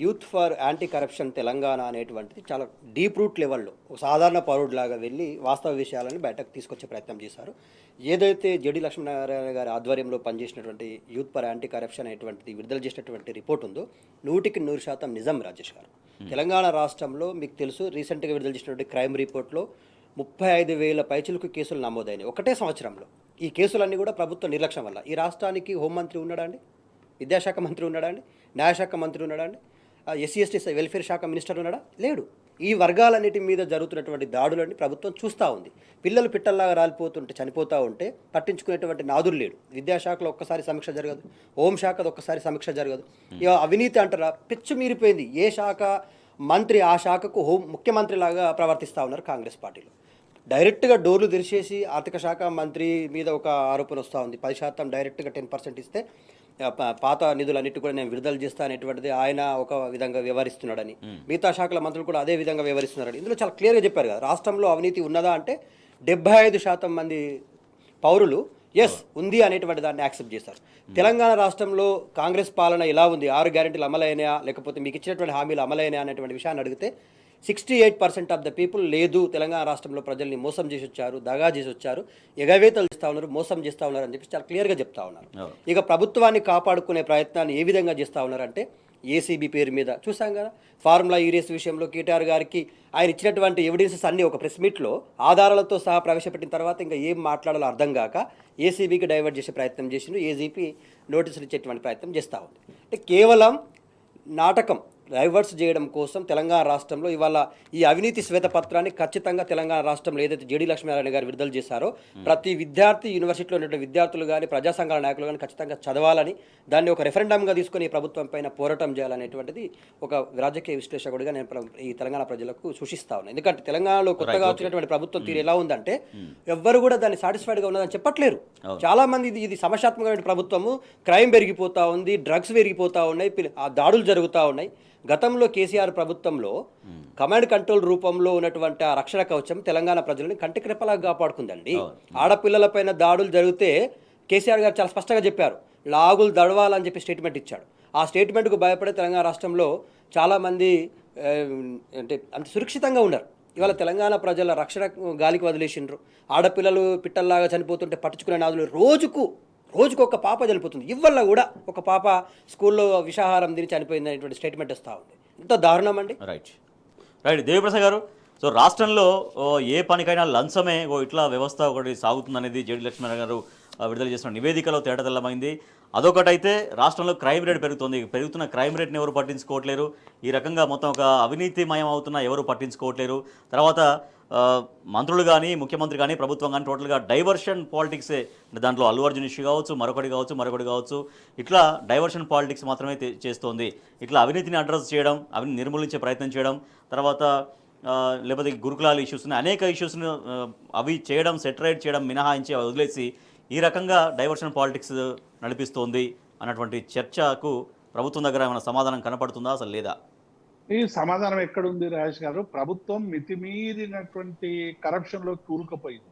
youth for anti corruption Telangana అనేటువంటిది చాలా డీప్ రూట్ లెవెల్లో సాధారణ పౌరుడిలాగా వెళ్ళి వాస్తవ విషయాలను బయటకు తీసుకొచ్చే ప్రయత్నం చేశారు. ఏదైతే జేడీ లక్ష్మీనారాయణ గారి ఆధ్వర్యంలో పనిచేసినటువంటి యూత్ ఫర్ యాంటీ కరప్షన్ అనేటువంటిది విడుదల చేసినటువంటి రిపోర్ట్ ఉందో 100% నిజం రాజేష్ గారు. తెలంగాణ రాష్ట్రంలో మీకు తెలుసు, రీసెంట్గా విడుదల చేసినటువంటి క్రైమ్ రిపోర్ట్లో 35,000 పైచిలకు కేసులు నమోదైనాయి ఒకటే సంవత్సరంలో. ఈ కేసులన్నీ కూడా ప్రభుత్వ నిర్లక్ష్యం వల్ల. ఈ రాష్ట్రానికి హోంమంత్రి ఉన్నాడా అండి, విద్యాశాఖ మంత్రి ఉన్నాడా అండి, న్యాయశాఖ మంత్రి ఉన్నాడా అండి, SC/ST వెల్ఫేర్ శాఖ మినిస్టర్ ఉన్నాడా? లేడు. ఈ వర్గాలన్నిటి మీద జరుగుతున్నటువంటి దాడులన్నీ ప్రభుత్వం చూస్తూ ఉంది. పిల్లలు పిట్టల్లాగా రాలిపోతుంటే, చనిపోతూ ఉంటే పట్టించుకునేటువంటి నాదులు లేడు. విద్యాశాఖలో ఒక్కసారి సమీక్ష జరగదు, హోంశాఖలో ఒక్కసారి సమీక్ష జరగదు. ఇక అవినీతి అంటారా, పిచ్చు మీరిపోయింది. ఏ శాఖ మంత్రి ఆ శాఖకు ముఖ్యమంత్రిలాగా ప్రవర్తిస్తూ ఉన్నారు కాంగ్రెస్ పార్టీలో. డైరెక్ట్గా డోర్లు తెరిచేసి ఆర్థిక శాఖ మంత్రి మీద ఒక ఆరోపణ వస్తూ ఉంది. 10% డైరెక్ట్గా 10% ఇస్తే పాత నిధులన్నిటి కూడా నేను విడుదల చేస్తా అనేటువంటిది ఆయన ఒక విధంగా వ్యవహరిస్తున్నాడని, మిగతా శాఖల మంత్రులు కూడా అదే విధంగా వ్యవహరిస్తున్నారని ఇందులో చాలా క్లియర్గా చెప్పారు కదా. రాష్ట్రంలో అవినీతి ఉన్నదా అంటే 75% మంది పౌరులు ఎస్ ఉంది అనేటువంటి దాన్ని యాక్సెప్ట్ చేశారు. తెలంగాణ రాష్ట్రంలో కాంగ్రెస్ పాలన ఎలా ఉంది, 6 గ్యారెంటీలు అమలైనాయా లేకపోతే మీకు ఇచ్చినటువంటి హామీలు అమలైనాయా అనేటువంటి విషయాన్ని అడిగితే 68% ఆఫ్ ద పీపుల్ లేదు, తెలంగాణ రాష్ట్రంలో ప్రజల్ని మోసం చేసి వచ్చారు, దగా చేసి వచ్చారు, ఎగవేతలు చేస్తూ ఉన్నారు, మోసం చేస్తూ ఉన్నారు అని చెప్పి చాలా క్లియర్గా చెప్తా ఉన్నారు. ఇక ప్రభుత్వాన్ని కాపాడుకునే ప్రయత్నాన్ని ఏ విధంగా చేస్తూ ఉన్నారంటే ఏసీబీ పేరు మీద చూసాం కదా. ఫార్ములా ఈ రేస్ విషయంలో కేటీఆర్ గారికి ఆయన ఇచ్చినటువంటి ఎవిడెన్సెస్ అన్నీ ఒక ప్రెస్ మీట్లో ఆధారాలతో సహా ప్రవేశపెట్టిన తర్వాత ఇంకా ఏం మాట్లాడాలో అర్థం కాక ఏసీబీకి డైవర్ట్ చేసే ప్రయత్నం చేసిండు. ఏజీపీ నోటీసులు ఇచ్చేటువంటి ప్రయత్నం చేస్తూ ఉంది. అంటే కేవలం నాటకం డైవర్ట్స్ చేయడం కోసం తెలంగాణ రాష్ట్రంలో ఇవాళ ఈ అవినీతి శ్వేతపత్రాన్ని ఖచ్చితంగా తెలంగాణ రాష్ట్రంలో ఏదైతే జేడీ లక్ష్మీనారాయణ గారు విడుదల చేశారో ప్రతి విద్యార్థి, యూనివర్సిటీలో ఉన్నటువంటి విద్యార్థులు కానీ, ప్రజా సంఘాల నాయకులు కానీ ఖచ్చితంగా చదవాలని, దాన్ని ఒక రెఫరెండంగా తీసుకొని ఈ ప్రభుత్వం పైన పోరాటం చేయాలనేటువంటిది ఒక రాజకీయ విశ్లేషకుడిగా నేను ఈ తెలంగాణ ప్రజలకు సూచిస్తా ఉన్నాను. ఎందుకంటే తెలంగాణలో కొత్తగా వచ్చినటువంటి ప్రభుత్వం తీరు ఎలా ఉందంటే ఎవ్వరు కూడా దాన్ని సాటిస్ఫైడ్గా ఉన్నదని చెప్పట్లేరు. చాలా మంది ఇది సమస్యాత్మకమైన ప్రభుత్వము, క్రైమ్ పెరిగిపోతూ ఉంది, డ్రగ్స్ పెరిగిపోతూ ఉన్నాయి, ఆ దాడులు జరుగుతూ ఉన్నాయి. గతంలో కేసీఆర్ ప్రభుత్వంలో కమాండ్ కంట్రోల్ రూపంలో ఉన్నటువంటి ఆ రక్షణ కవచం తెలంగాణ ప్రజలని కంటికి రెప్పలాగా కాపాడుకుందండి. ఆడపిల్లలపైన దాడులు జరిగితే కేసీఆర్ గారు చాలా స్పష్టంగా చెప్పారు, లాగులు దడవాలని చెప్పి స్టేట్మెంట్ ఇచ్చాడు. ఆ స్టేట్మెంట్కు భయపడే తెలంగాణ రాష్ట్రంలో చాలామంది అంటే అంత సురక్షితంగా ఉన్నారు. ఇవాళ తెలంగాణ ప్రజల రక్షణ గాలికి వదిలేసిండ్రు. ఆడపిల్లలు పిట్టల్లాగా చనిపోతుంటే పట్టించుకునే నాదులు రోజుకు ఒక పాప చనిపోతుంది. ఇవల్ల కూడా ఒక పాప స్కూల్లో విషాహారం తిని చనిపోయింది అనేటువంటి స్టేట్మెంట్ వస్తూ ఉంది. ఎంత దారుణం అండి. రైట్ దేవిప్రసాద్ గారు, సో రాష్ట్రంలో ఏ పనికైనా లంచమే ఇట్లా వ్యవస్థ ఒకటి సాగుతుందనేది జేడీ లక్ష్మీనారాయణ గారు విడుదల చేసిన నివేదికలో తేటతెల్లమైంది. అదొకటైతే రాష్ట్రంలో క్రైమ్ రేట్ పెరుగుతుంది. పెరుగుతున్న క్రైమ్ రేట్ని ఎవరు పట్టించుకోవట్లేరు. ఈ రకంగా మొత్తం ఒక అవినీతిమయం అవుతున్నా ఎవరు పట్టించుకోవట్లేరు. తర్వాత మంత్రులు కానీ, ముఖ్యమంత్రి కానీ, ప్రభుత్వం కానీ టోటల్గా డైవర్షన్ పాలిటిక్సే. దాంట్లో అల్లు అర్జున్ ఇష్యూ కావచ్చు, మరొకటి కావచ్చు, ఇట్లా డైవర్షన్ పాలిటిక్స్ మాత్రమే చేస్తోంది. ఇట్లా అవినీతిని అడ్రస్ చేయడం, అవినీతి నిర్మూలించే ప్రయత్నం చేయడం, తర్వాత లేకపోతే గురుకులాల ఇష్యూస్ని, అనేక ఇష్యూస్ని అవి చేయడం, సెటరేట్ చేయడం మినహాయించి వదిలేసి ఈ రకంగా డైవర్షన్ పాలిటిక్స్ నడిపిస్తోంది అన్నటువంటి చర్చకు ప్రభుత్వం దగ్గర ఏమైనా సమాధానం కనపడుతుందా, అసలు లేదా? ఈ సమాధానం ఎక్కడుంది రాజేష్ గారు? ప్రభుత్వం మితిమీరినటువంటి కరప్షన్ లో కూరుకుపోయింది.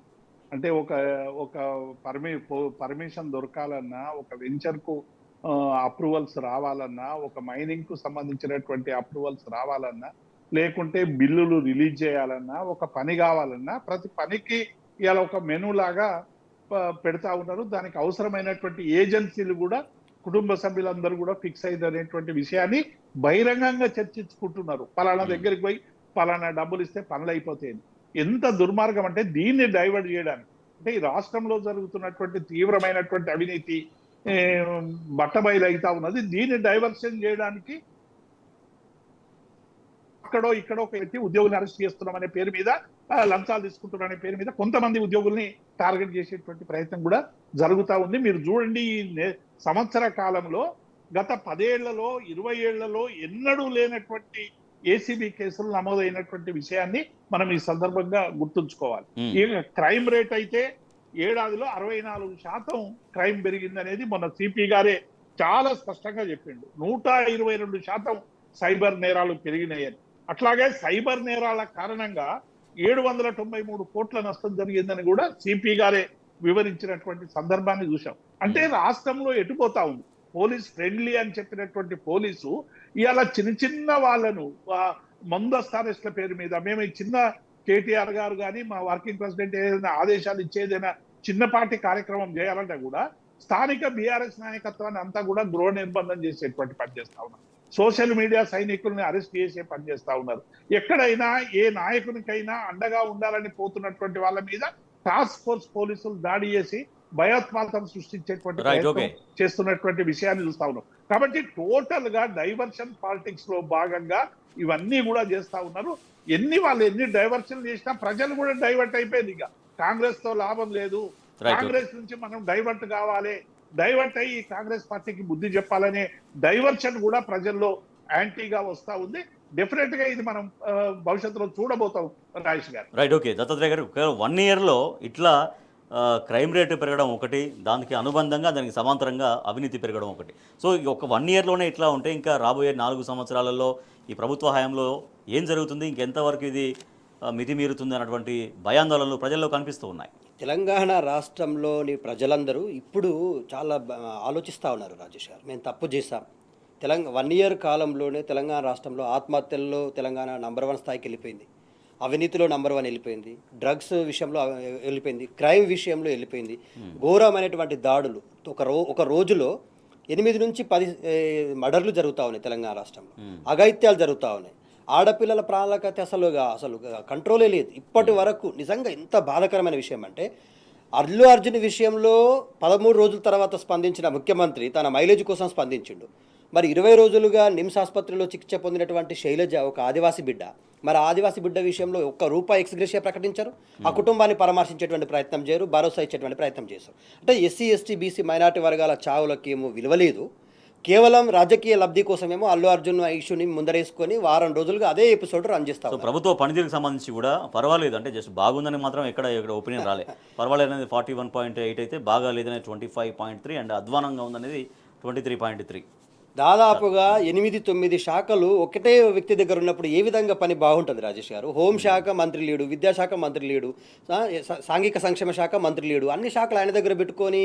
అంటే ఒక పర్మిషన్ దొరకాలన్నా, ఒక వెంచర్ కు అప్రూవల్స్ రావాలన్నా, ఒక మైనింగ్ కు సంబంధించినటువంటి అప్రూవల్స్ రావాలన్నా, లేకుంటే బిల్లులు రిలీజ్ చేయాలన్నా, ఒక పని కావాలన్నా, ప్రతి పనికి ఇలా ఒక మెనూ లాగా పెడతా ఉన్నారు. దానికి అవసరమైనటువంటి ఏజెన్సీలు కూడా కుటుంబ సభ్యులందరూ కూడా ఫిక్స్ అయింది అనేటువంటి విషయాన్ని బహిరంగంగా చర్చించుకుంటున్నారు. పలానా దగ్గరికి పోయి పలానా డబ్బులు ఇస్తే పనులు అయిపోతాయి. ఎంత దుర్మార్గం అంటే దీన్ని డైవర్ట్ చేయడానికి, అంటే ఈ రాష్ట్రంలో జరుగుతున్నటువంటి తీవ్రమైనటువంటి అవినీతి బట్టబయలు అవుతా ఉన్నది. దీన్ని డైవర్షన్ చేయడానికి అక్కడో ఇక్కడో ఒక వ్యక్తి ఉద్యోగులను అరెస్ట్ చేస్తున్నాం అనే పేరు మీద, లంచాలు తీసుకుంటున్నాం అనే పేరు మీద కొంతమంది ఉద్యోగుల్ని టార్గెట్ చేసేటువంటి ప్రయత్నం కూడా జరుగుతూ ఉంది. మీరు చూడండి, ఈ సంవత్సర కాలంలో గత 10 ఏళ్లలో 20 ఏళ్లలో ఎన్నడూ లేనటువంటి ఏసీబీ కేసులు నమోదైనటువంటి విషయాన్ని మనం ఈ సందర్భంగా గుర్తుంచుకోవాలి. ఈ క్రైమ్ రేట్ అయితే ఏడాదిలో 64% క్రైమ్ పెరిగింది అనేది మొన్న సిపి గారే చాలా స్పష్టంగా చెప్పిండు. 122% సైబర్ నేరాలు పెరిగినాయని. అట్లాగే సైబర్ నేరాల కారణంగా 793 కోట్ల నష్టం జరిగిందని కూడా సిపి గారే వివరించినటువంటి సందర్భాన్ని చూసాం. అంటే రాష్ట్రంలో ఎటుపోతా ఉంది. పోలీస్ ఫ్రెండ్లీ అని చెప్పినటువంటి పోలీసు ఇవాళ చిన్న వాళ్ళను ముందస్తు అరెస్ట్ల పేరు మీద, మేము ఈ చిన్న కేటీఆర్ గారు కానీ మా వర్కింగ్ ప్రెసిడెంట్ ఏదైనా ఆదేశాలు ఇచ్చేదైనా చిన్నపాటి కార్యక్రమం చేయాలంటే కూడా స్థానిక బీఆర్ఎస్ నాయకత్వాన్ని అంతా కూడా గృహ నిర్బంధం చేసేటువంటి పని చేస్తా ఉన్నారు. సోషల్ మీడియా సైనికుల్ని అరెస్ట్ చేసే పని చేస్తా ఉన్నారు. ఎక్కడైనా ఏ నాయకునికైనా అండగా ఉండాలని పోతున్నటువంటి వాళ్ళ మీద టాస్క్ ఫోర్స్ పోలీసులు దాడి చేసి భయోత్పాతం సృష్టించేటువంటి చేస్తున్నటువంటి విషయాన్ని చూస్తా ఉన్నాం. కాబట్టి టోటల్ గా డైవర్షన్ పాలిటిక్స్ లో భాగంగా ఇవన్నీ కూడా చేస్తా ఉన్నారు. వాళ్ళు ఎన్ని డైవర్షన్ చేసినా ప్రజలు కూడా డైవర్ట్ అయిపోయింది. ఇక కాంగ్రెస్ తో లాభం లేదు, కాంగ్రెస్ నుంచి మనం డైవర్ట్ కావాలి, డైవర్ట్ అయ్యి కాంగ్రెస్ పార్టీకి బుద్ధి చెప్పాలనే డైవర్షన్ కూడా ప్రజల్లో యాంటీగా వస్తా ఉంది. డెఫినెట్ గా ఇది మనం భవిష్యత్తులో చూడబోతాం రాజేష్ గారు. Right, okay. దత్తాత్రేయ గారు, 1 yearలో ఇట్లా క్రైమ్ రేటు పెరగడం ఒకటి, దానికి అనుబంధంగా దానికి సమాంతరంగా అవినీతి పెరగడం ఒకటి. సో ఒక 1 yearలోనే ఇట్లా ఉంటే ఇంకా రాబోయే 4 సంవత్సరాలలో ఈ ప్రభుత్వ హయాంలో ఏం జరుగుతుంది, ఇంకెంతవరకు ఇది మితిమీరుతుంది అన్నటువంటి భయాందోళనలు ప్రజల్లో కనిపిస్తూ ఉన్నాయి. తెలంగాణ రాష్ట్రంలోని ప్రజలందరూ ఇప్పుడు చాలా ఆలోచిస్తూ ఉన్నారు. రాజేష్ గారు, మేము తప్పు చేశాం. 1 year కాలంలోనే తెలంగాణ రాష్ట్రంలో ఆత్మహత్యల్లో తెలంగాణ నంబర్ 1 స్థాయికి వెళ్ళిపోయింది, అవినీతిలో నంబర్ 1 వెళ్ళిపోయింది, డ్రగ్స్ విషయంలో వెళ్ళిపోయింది, క్రైమ్ విషయంలో వెళ్ళిపోయింది. ఘోరమైనటువంటి దాడులు ఒక రోజులో 8 నుంచి 10 మర్డర్లు జరుగుతూ ఉన్నాయి తెలంగాణ రాష్ట్రంలో, అఘాయిత్యాలు జరుగుతూ ఉన్నాయి. ఆడపిల్లల ప్రాణాలకైతే అసలు కంట్రోలే లేదు ఇప్పటి వరకు. నిజంగా ఎంత బాధాకరమైన విషయం అంటే అల్లు అర్జున్ విషయంలో 13 రోజుల తర్వాత స్పందించిన ముఖ్యమంత్రి తన మైలేజ్ కోసం స్పందించిండు. మరి 20 రోజులుగా నిమ్స్ ఆసుపత్రిలో చికిత్స పొందినటువంటి శైలజ ఒక ఆదివాసీ బిడ్డ. మరి ఆదివాసీ బిడ్డ విషయంలో ₹1 ఎక్స్గ్రేషియా ప్రకటించారు. ఆ కుటుంబాన్ని పరామర్శించేటువంటి ప్రయత్నం చేయరు, భరోసా ఇచ్చేటువంటి ప్రయత్నం చేశారు. అంటే ఎస్సీ ఎస్టీ బీసీ మైనార్టీ వర్గాల చావులకి ఏమో విలువ లేదు. కేవలం రాజకీయ లబ్ధి కోసమేమో అల్లు అర్జున్ ఇష్యూని ముందరేసుకొని వారం రోజులుగా అదే ఎపిసోడ్ రన్ చేస్తాం. సో ప్రభుత్వ పనితీరుకు సంబంధించి కూడా పర్వాలేదు, అంటే జస్ట్ బాగుందని మాత్రం ఎక్కడ ఒపీనియన్ రాలే. పర్వాలేదు అనేది 41.8 అయితే, బాగా లేదనేది 25.3 అండ్ అధ్వానంగా ఉందనేది 23.3. దాదాపుగా 8-9 శాఖలు ఒకటే వ్యక్తి దగ్గర ఉన్నప్పుడు ఏ విధంగా పని బాగుంటుంది రాజేష్ గారు? హోంశాఖ మంత్రి లేడు, విద్యాశాఖ మంత్రి లేడు, సాంఘిక సంక్షేమ శాఖ మంత్రి లేడు. అన్ని శాఖలు ఆయన దగ్గర పెట్టుకొని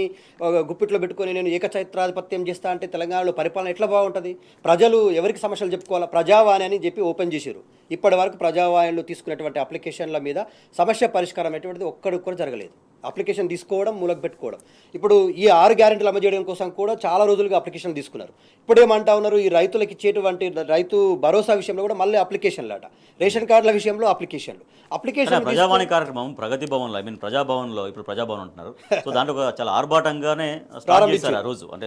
గుప్పిట్లో పెట్టుకొని నేను ఏకఛత్రాధిపత్యం చేస్తా అంటే తెలంగాణలో పరిపాలన ఎట్లా బాగుంటుంది? ప్రజలు ఎవరికి సమస్యలు చెప్పుకోవాలా? ప్రజావాణి అని చెప్పి ఓపెన్ చేశారు. ఇప్పటి వరకు ప్రజావాణిలో తీసుకున్నటువంటి అప్లికేషన్ల మీద సమస్య పరిష్కారం అనేటువంటిది ఒక్కడికి జరగలేదు. అప్లికేషన్ తీసుకోవడం, మూలకు పెట్టుకోవడం. ఇప్పుడు ఈ 6 గ్యారెంటీలు అమలు చేయడం కోసం కూడా చాలా రోజులుగా అప్లికేషన్లు తీసుకున్నారు. ఇప్పుడు ఏమంటా ఉన్నారు, ఈ రైతులకు ఇచ్చేటువంటి రైతు భరోసా విషయంలో కూడా మళ్ళీ అప్లికేషన్లు అట, రేషన్ కార్డుల విషయంలో అప్లికేషన్ ప్రజావాణి కార్యక్రమం ప్రగతి భవన్లో, ప్రజాభవన్లో, ఇప్పుడు ప్రజాభవన్ అంటున్నారు. సో దాంట్లో చాలా ఆర్భాటంగానే స్టార్ట్ చేశారు ఆ రోజు. అంటే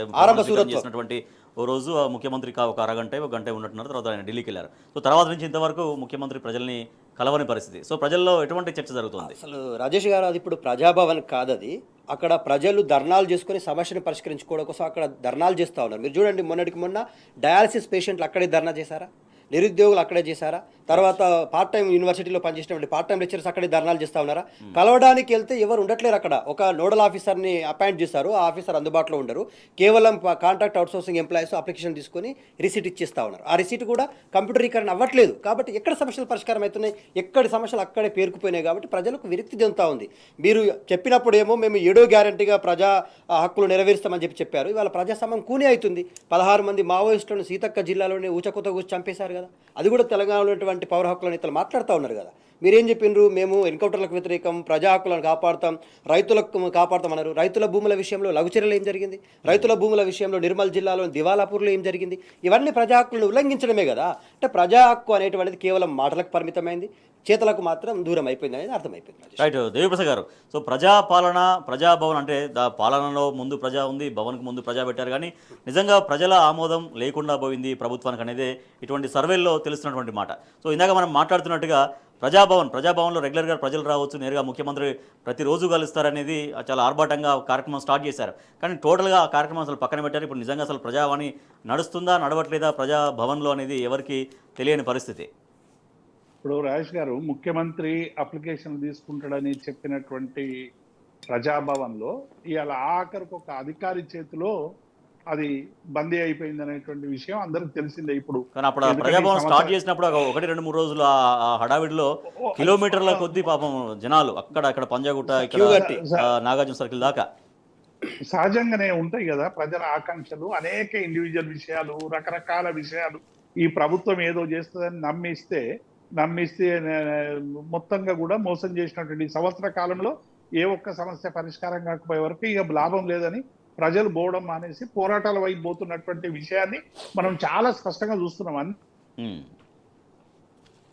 చేసినటువంటి ఓ రోజు ముఖ్యమంత్రి ఒక అరగంట ఒక గంట ఉన్నట్టున్నారు. తర్వాత ఆయన ఢిల్లీకి వెళ్ళారు. సో తర్వాత నుంచి ఇంతవరకు ముఖ్యమంత్రి ప్రజల్ని కలవని పరిస్థితి. సో ప్రజల్లో ఎటువంటి చర్చ జరుగుతుంది? అసలు రాజేష్ గారు, అది ఇప్పుడు ప్రజాభవన్ కాదు, అది అక్కడ ప్రజలు ధర్నాలు చేసుకొని సమస్యను పరిష్కరించుకోవడం కోసం అక్కడ ధర్నాలు చేస్తూ ఉన్నారు. మీరు చూడండి, మొన్నటికి మొన్న డయాలసిస్ పేషెంట్లు అక్కడే ధర్నా చేశారా? నిరుద్యోగులు అక్కడే చేశారా? తర్వాత పార్ట్ టైం యూనివర్సిటీలో పనిచేసినటువంటి పార్ట్ టైం లెక్చరర్స్ అక్కడే ధర్నాలు చేస్తూ ఉన్నారా? కలవడానికి వెళ్తే ఎవరు ఉండట్లేరు. అక్కడ ఒక నోడల్ ఆఫీసర్ని అపాయింట్ చేశారు, ఆ ఆఫీసర్ అందుబాటులో ఉండరు. కేవలం కాంట్రాక్ట్ అవుట్సోర్సింగ్ ఎంప్లాయీస్ అప్లికేషన్ తీసుకొని రిసీట్ ఇచ్చేస్తూ ఉన్నారు. ఆ రిసీట్ కూడా కంప్యూటరీకరణ అవ్వట్లేదు. కాబట్టి ఎక్కడ సమస్యలు పరిష్కారం అవుతున్నాయి? ఎక్కడి సమస్యలు అక్కడే పేరుకుపోయినాయి. కాబట్టి ప్రజలకు విరక్తి చెందుతూ ఉంది. మీరు చెప్పినప్పుడు ఏమో మేము 7వ గ్యారంటీగా ప్రజా హక్కులు నెరవేరుస్తామని చెప్పారు. ఇవాళ ప్రజాస్వామ్యం కూనే అవుతుంది. 16 మంది మావోయిస్టులను సీతక్క జిల్లాలోనే ఊచకోత కూర్చి చంపేశారు కదా. అది కూడా తెలంగాణలో ఉన్నటువంటి పౌర హక్కుల నేతలు మాట్లాడుతూ ఉన్నారు కదా. మీరేం చెప్పిండ్రు? మేము ఎన్కౌంటర్లకు వ్యతిరేకం, ప్రజా హక్కులను కాపాడుతాం, రైతులకు కాపాడుతాం అన్నారు. రైతుల భూముల విషయంలో లఘుచర్యలు ఏం జరిగింది? రైతుల భూముల విషయంలో నిర్మల్ జిల్లాలో దివాలాపూర్లో ఏం జరిగింది? ఇవన్నీ ప్రజా హక్కులను ఉల్లంఘించడమే కదా. అంటే ప్రజా హక్కు అనేటువంటిది కేవలం మాటలకు పరిమితమైంది, చేతలకు మాత్రం దూరం అయిపోయింది అనేది అర్థమైపోయింది. రైట్ దేవిప్రసాద్ గారు, సో ప్రజాపాలన, ప్రజాభవన్ అంటే పాలనలో ముందు ప్రజా ఉంది, భవన్కు ముందు ప్రజా పెట్టారు. కానీ నిజంగా ప్రజల ఆమోదం లేకుండా పోయింది ప్రభుత్వానికి అనేది ఇటువంటి సర్వేల్లో తెలుస్తున్నటువంటి మాట. సో ఇందాక మనం మాట్లాడుతున్నట్టుగా ప్రజాభవన్లో రెగ్యులర్గా ప్రజలు రావచ్చు, నేరుగా ముఖ్యమంత్రి ప్రతిరోజు కలుస్తారనేది చాలా ఆర్భాటంగా కార్యక్రమం స్టార్ట్ చేశారు. కానీ టోటల్గా ఆ కార్యక్రమం అసలు పక్కన పెట్టారు. ఇప్పుడు నిజంగా అసలు ప్రజావాణి నడుస్తుందా నడవట్లేదా ప్రజాభవన్లో అనేది ఎవరికి తెలియని పరిస్థితి. ఇప్పుడు రాజేష్ గారు, ముఖ్యమంత్రి అప్లికేషన్ తీసుకుంటాడని చెప్పినటువంటి ప్రజాభవన్లో ఇవాళ ఆఖరికి ఒక అధికారి చేతిలో అది బందీ అయిపోయింది అనేటువంటి విషయం అందరికి తెలిసిందే. ఇప్పుడు కానీ అప్పుడు ప్రజాభవన్ స్టార్ట్ చేసినప్పుడు 1-2-3 రోజులు ఆ హడావిడిలో కిలోమీటర్ల కొద్దీ పాపం జనాలు అక్కడ పంజాగుట్ట, ఇక్కడ నాగార్జున సర్కిల్ దాకా సహజంగానే ఉంటాయి కదా ప్రజల ఆకాంక్షలు. అనేక ఇండివిజువల్ విషయాలు, రకరకాల విషయాలు ఈ ప్రభుత్వం ఏదో చేస్తుందని నమ్మిస్తే మొత్తంగా కూడా మోసం చేసినటువంటి సంవత్సర కాలంలో ఏ ఒక్క సమస్య పరిష్కారం కాకపోయే వరకు ఇక లాభం లేదని ప్రజలు పోవడం మానేసి పోరాటాల వైపు పోతున్నటువంటి విషయాన్ని మనం చాలా స్పష్టంగా చూస్తున్నాం. అన్ని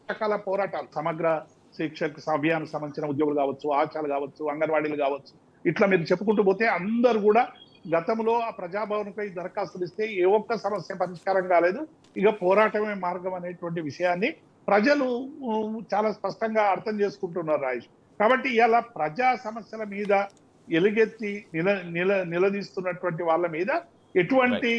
రకాల పోరాటాలు, సమగ్ర శిక్షకు అభియాన్ సంబంధించిన ఉద్యోగులు కావచ్చు, ఆశాలు కావచ్చు, అంగన్వాడీలు కావచ్చు, ఇట్లా మీరు చెప్పుకుంటూ పోతే అందరు కూడా గతంలో ఆ ప్రజాభవన్పై దరఖాస్తులు ఇస్తే ఏ ఒక్క సమస్య పరిష్కారం కాలేదు, ఇక పోరాటమే మార్గం అనేటువంటి విషయాన్ని ప్రజలు చాలా స్పష్టంగా అర్థం చేసుకుంటున్నారు రాజేష్. కాబట్టి ఇలా ప్రజా సమస్యల మీద ఎలుగెత్తి నిలదీస్తున్నటువంటి వాళ్ళ మీద ఎటువంటి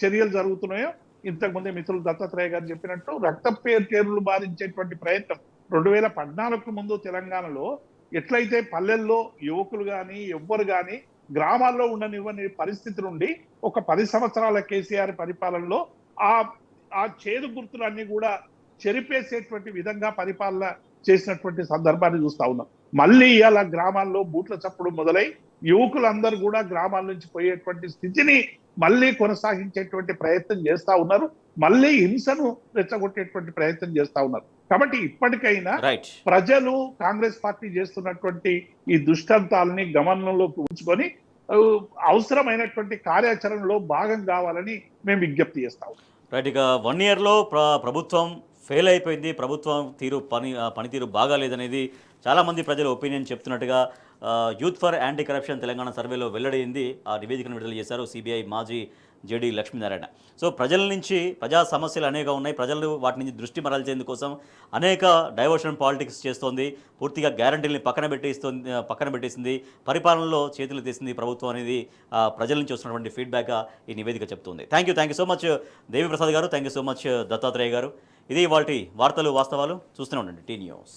చర్యలు జరుగుతున్నాయో ఇంతకుముందే మిత్రులు దత్తాత్రేయ గారు చెప్పినట్టు రక్తపేర్లు బాధించేటువంటి ప్రయత్నం 2014 ముందు తెలంగాణలో ఎట్లయితే పల్లెల్లో యువకులు కానీ ఎవ్వరు కానీ గ్రామాల్లో ఉండనివ్వని పరిస్థితి నుండి ఒక 10 సంవత్సరాల కేసీఆర్ పరిపాలనలో ఆ చేదు గుర్తులన్నీ కూడా చెరిపేసేటువంటి విధంగా పరిపాలన చేసినటువంటి సందర్భాన్ని చూస్తా ఉన్నాం. మళ్ళీ ఇవాళ గ్రామాల్లో బూట్ల చప్పుడు మొదలై యువకులందరూ కూడా గ్రామాల నుంచి పోయేటువంటి స్థితిని మళ్ళీ కొనసాగించేటువంటి ప్రయత్నం చేస్తా ఉన్నారు. మళ్ళీ హింసను రెచ్చగొట్టేటువంటి ప్రయత్నం చేస్తా ఉన్నారు. కాబట్టి ఇప్పటికైనా ప్రజలు కాంగ్రెస్ పార్టీ చేస్తున్నటువంటి ఈ దుష్టంతాలని గమనంలోకి ఉంచుకొని ఆ, అవసరమైనటువంటి కార్యాచరణలో భాగం కావాలని మేము విజ్ఞప్తి చేస్తాం. రైట్. ఇక 1 ఇయర్లో ప్రభుత్వం ఫెయిల్ అయిపోయింది, ప్రభుత్వం పనితీరు బాగాలేదనేది చాలామంది ప్రజలు ఒపీనియన్ చెప్తున్నట్టుగా youth for anti corruption Telangana సర్వేలో వెల్లడైంది. ఆ నివేదికను విడుదల చేశారు సిబిఐ మాజీ జేడీ లక్ష్మీనారాయణ. సో ప్రజల నుంచి ప్రజా సమస్యలు అనేక ఉన్నాయి, ప్రజలు వాటి నుంచి దృష్టి మరల్చేందుకోసం అనేక డైవర్షన్ పాలిటిక్స్ చేస్తోంది, పూర్తిగా గ్యారంటీలని పక్కన పెట్టేసింది, పరిపాలనలో చేతులు తీసింది ప్రభుత్వం అనేది ప్రజల నుంచి వస్తున్నటువంటి ఫీడ్బ్యాక్ ఈ నివేదిక చెప్తుంది. Thank you so much Deviprasad garu, thank you so much Dattatreya garu. ఇది ఇవాల్టి వార్తలు వాస్తవాలు. చూస్తూనే ఉండండి టీ న్యూస్.